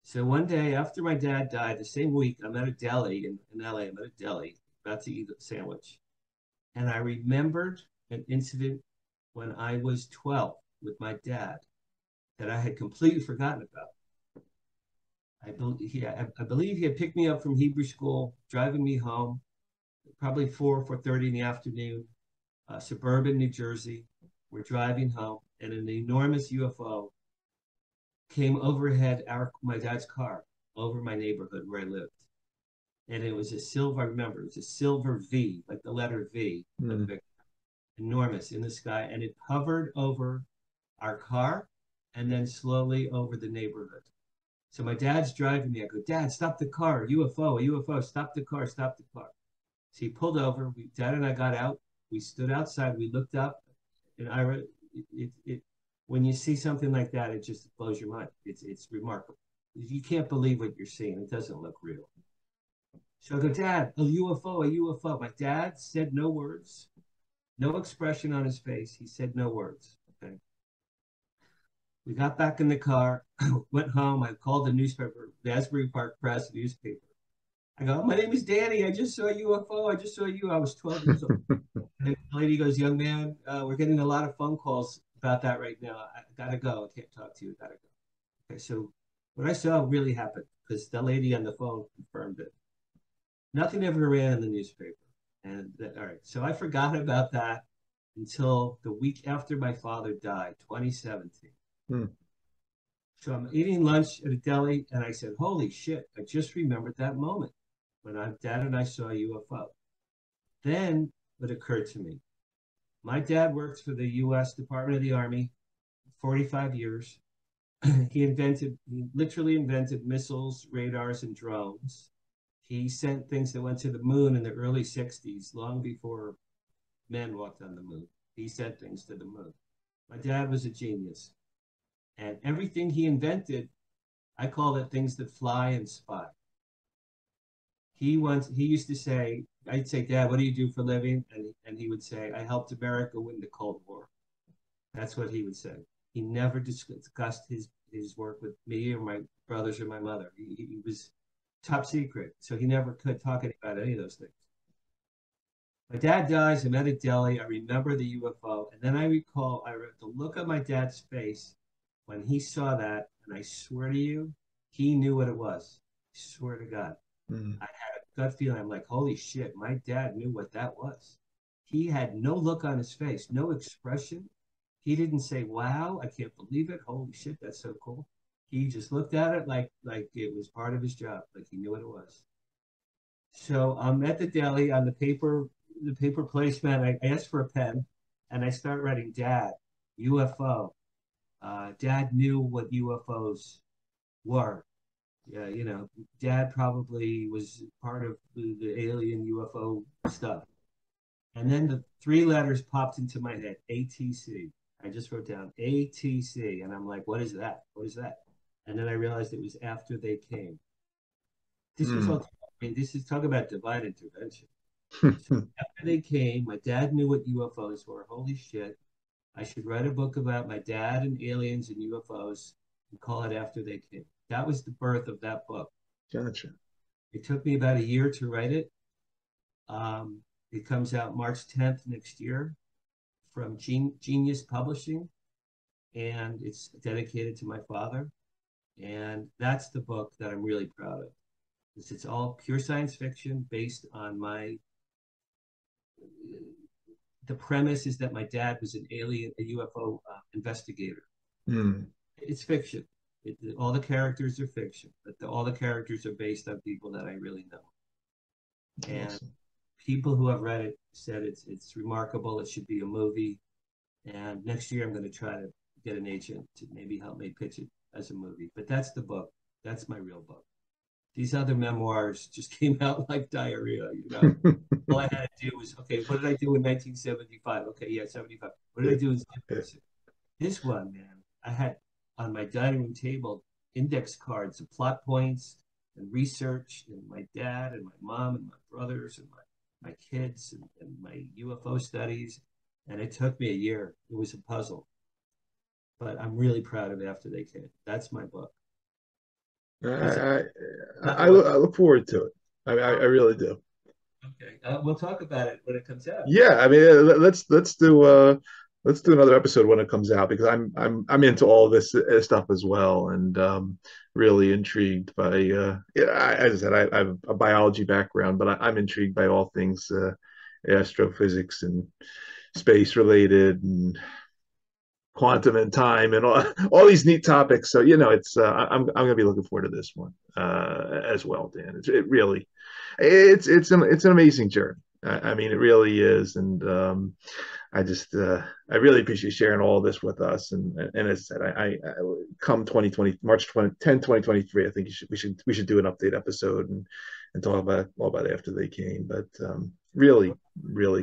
So one day after my dad died, the same week, I'm at a deli in LA. I'm at a deli, about to eat a sandwich. And I remembered an incident when I was 12 with my dad that I had completely forgotten about. I believe he had picked me up from Hebrew school, driving me home, probably 4:30 in the afternoon, suburban New Jersey. We're driving home, and an enormous UFO came overhead my dad's car over my neighborhood where I lived. And it was I remember, it was a silver V, like the letter V, enormous in the sky. And it hovered over our car and then slowly over the neighborhood. So my dad's driving me. I go, Dad, stop the car, a UFO, stop the car, stop the car. So he pulled over. Dad and I got out. We stood outside. We looked up. And when you see something like that, it just blows your mind. It's remarkable. You can't believe what you're seeing. It doesn't look real. So I go, Dad, a UFO, a UFO. My dad said no words, no expression on his face. He said no words. Okay. We got back in the car, went home. I called the newspaper, the Asbury Park Press newspaper. I go, my name is Danny. I just saw a UFO. I just saw you. I was 12 years old. And the lady goes, young man, we're getting a lot of phone calls about that right now. I gotta go. I can't talk to you. I gotta go. Okay, so what I saw really happened because the lady on the phone confirmed it. Nothing ever ran in the newspaper. And all right, so I forgot about that until the week after my father died, 2017. So I'm eating lunch at a deli, and I said, holy shit, I just remembered that moment when Dad and I saw a UFO. Then it occurred to me. My dad worked for the U.S. Department of the Army, 45 years. He literally invented missiles, radars, and drones. He sent things that went to the moon in the early 60s, long before men walked on the moon. He sent things to the moon. My dad was a genius. And everything he invented, I call it things that fly and spy. He used to say, I'd say, Dad, what do you do for a living? And he would say, I helped America win the Cold War. That's what he would say. He never discussed his work with me or my brothers or my mother. He was top secret. So he never could talk about any of those things. My dad dies. I'm at a deli. I remember the UFO. And then I recall the look on my dad's face when he saw that. And I swear to you, he knew what it was. I swear to God. I had a gut feeling. I'm like, holy shit, my dad knew what that was. He had no look on his face, no expression. He didn't say, wow, I can't believe it. Holy shit, that's so cool. He just looked at it like it was part of his job, like he knew what it was. So I'm at the deli on the paper placement. I asked for a pen and I start writing, Dad, UFO. Dad knew what UFOs were. Yeah, you know, Dad probably was part of the alien UFO stuff. And then the three letters popped into my head, ATC. I just wrote down ATC, and I'm like, what is that? What is that? And then I realized it was after they came. This was all, I mean, this is talk about divine intervention. So after they came, my dad knew what UFOs were. Holy shit. I should write a book about my dad and aliens and UFOs and call it After They Came. That was the birth of that book. Gotcha. It took me about a year to write it. It comes out March 10th next year from Genius Publishing, and it's dedicated to my father. And that's the book that I'm really proud of. It's all pure science fiction based on the premise is that my dad was an alien, a UFO investigator. It's fiction. All the characters are fiction, but all the characters are based on people that I really know. And Awesome. People who have read it said it's remarkable. It should be a movie. And next year I'm going to try to get an agent to maybe help me pitch it as a movie. But that's the book. That's my real book. These other memoirs just came out like diarrhea, you know. All I had to do was, okay, what did I do in 1975? Okay, yeah, 75. What did I do in 76? This one, man, I had on my dining room table index cards of plot points and research, and my dad and my mom and my brothers and my kids and my UFO studies. And it took me a year. It was a puzzle. But I'm really proud of After They Came. That's my book. I look forward to it. I really do. Okay, we'll talk about it when it comes out. Yeah, I mean, let's do another episode when it comes out because I'm into all this stuff as well, and really intrigued by yeah. As I said, I have a biology background, but I'm intrigued by all things astrophysics and space related and quantum and time and all these neat topics. So it's I'm gonna be looking forward to this one as well, Dan. It really it's an amazing journey. I mean, it really is, and I really appreciate sharing all this with us. And as I said, I come 2020 March 2023, I think we should do an update episode and talk about all about After They Came. But really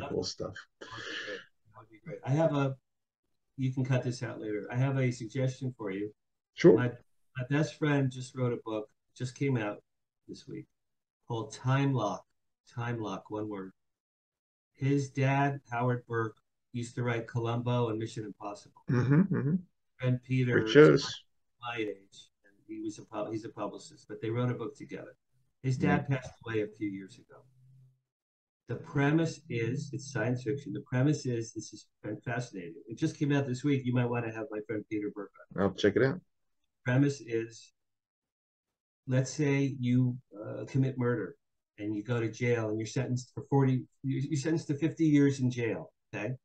cool stuff. That would be great. I have you can cut this out later. I have a suggestion for you. Sure. My best friend just wrote a book, just came out this week, called Time Lock. Time Lock, one word. His dad, Howard Burke, used to write Columbo and Mission Impossible. Friend Peter is my age, and he's a publicist, but they wrote a book together. His dad passed away a few years ago. The premise is, it's science fiction. The premise is, this is fascinating. It just came out this week. You might want to have my friend Peter Burke on. I'll check it out. Premise is, let's say you commit murder and you go to jail and you're sentenced for you're sentenced to 50 years in jail, okay?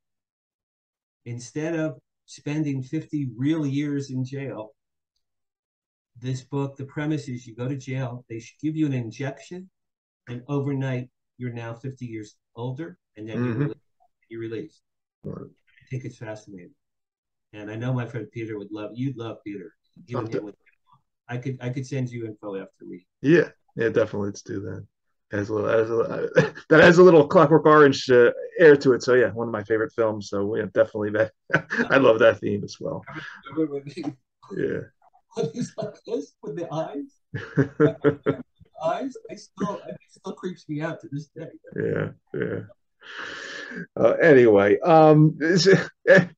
Instead of spending 50 real years in jail, this book, the premise is you go to jail, they should give you an injection, and overnight you're now 50 years older, and then you're released. I think it's fascinating. And I know my friend Peter you'd love Peter. You and him would, I could send you info after we. Yeah, definitely. Let's do that. That has a little Clockwork Orange air to it. So yeah, one of my favorite films. So yeah, definitely that. I love that theme as well. Yeah. He's like this with the eyes. It still creeps me out to this day. Yeah. Anyway,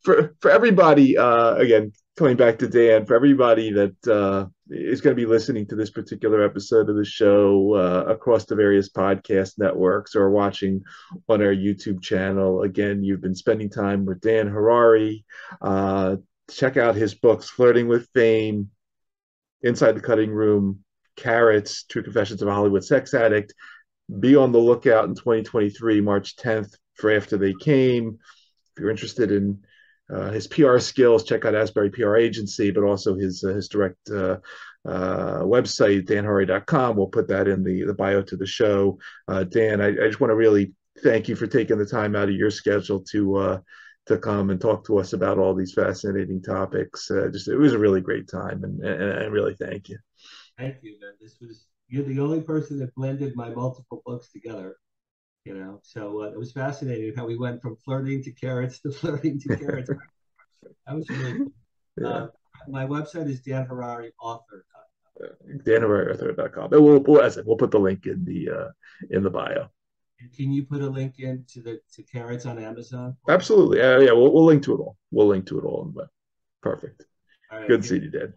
for everybody, again, coming back to Dan, for everybody that is going to be listening to this particular episode of the show across the various podcast networks or watching on our YouTube channel, again, you've been spending time with Dan Harary. Check out his books, Flirting with Fame, Inside the Cutting Room, Carrots, True Confessions of a Hollywood Sex Addict. Be on the lookout in 2023, March 10th, for After They Came. If you're interested in his PR skills, check out Asbury PR Agency, but also his direct website, danharary.com. We'll put that in the bio to the show. Dan, I just want to really thank you for taking the time out of your schedule to come and talk to us about all these fascinating topics. It was a really great time, and I really thank you. Thank you, man. You're the only person that blended my multiple books together. So it was fascinating how we went from flirting to carrots to flirting to carrots. That was really cool. Yeah. My website is danharariauthor.com. danharariauthor.com. And we'll put the link in the bio. Can you put a link in to carrots on Amazon? Absolutely. Yeah, we'll link to it all. We'll link to it all in the bio. Perfect. All right, Good seeing you, Dan.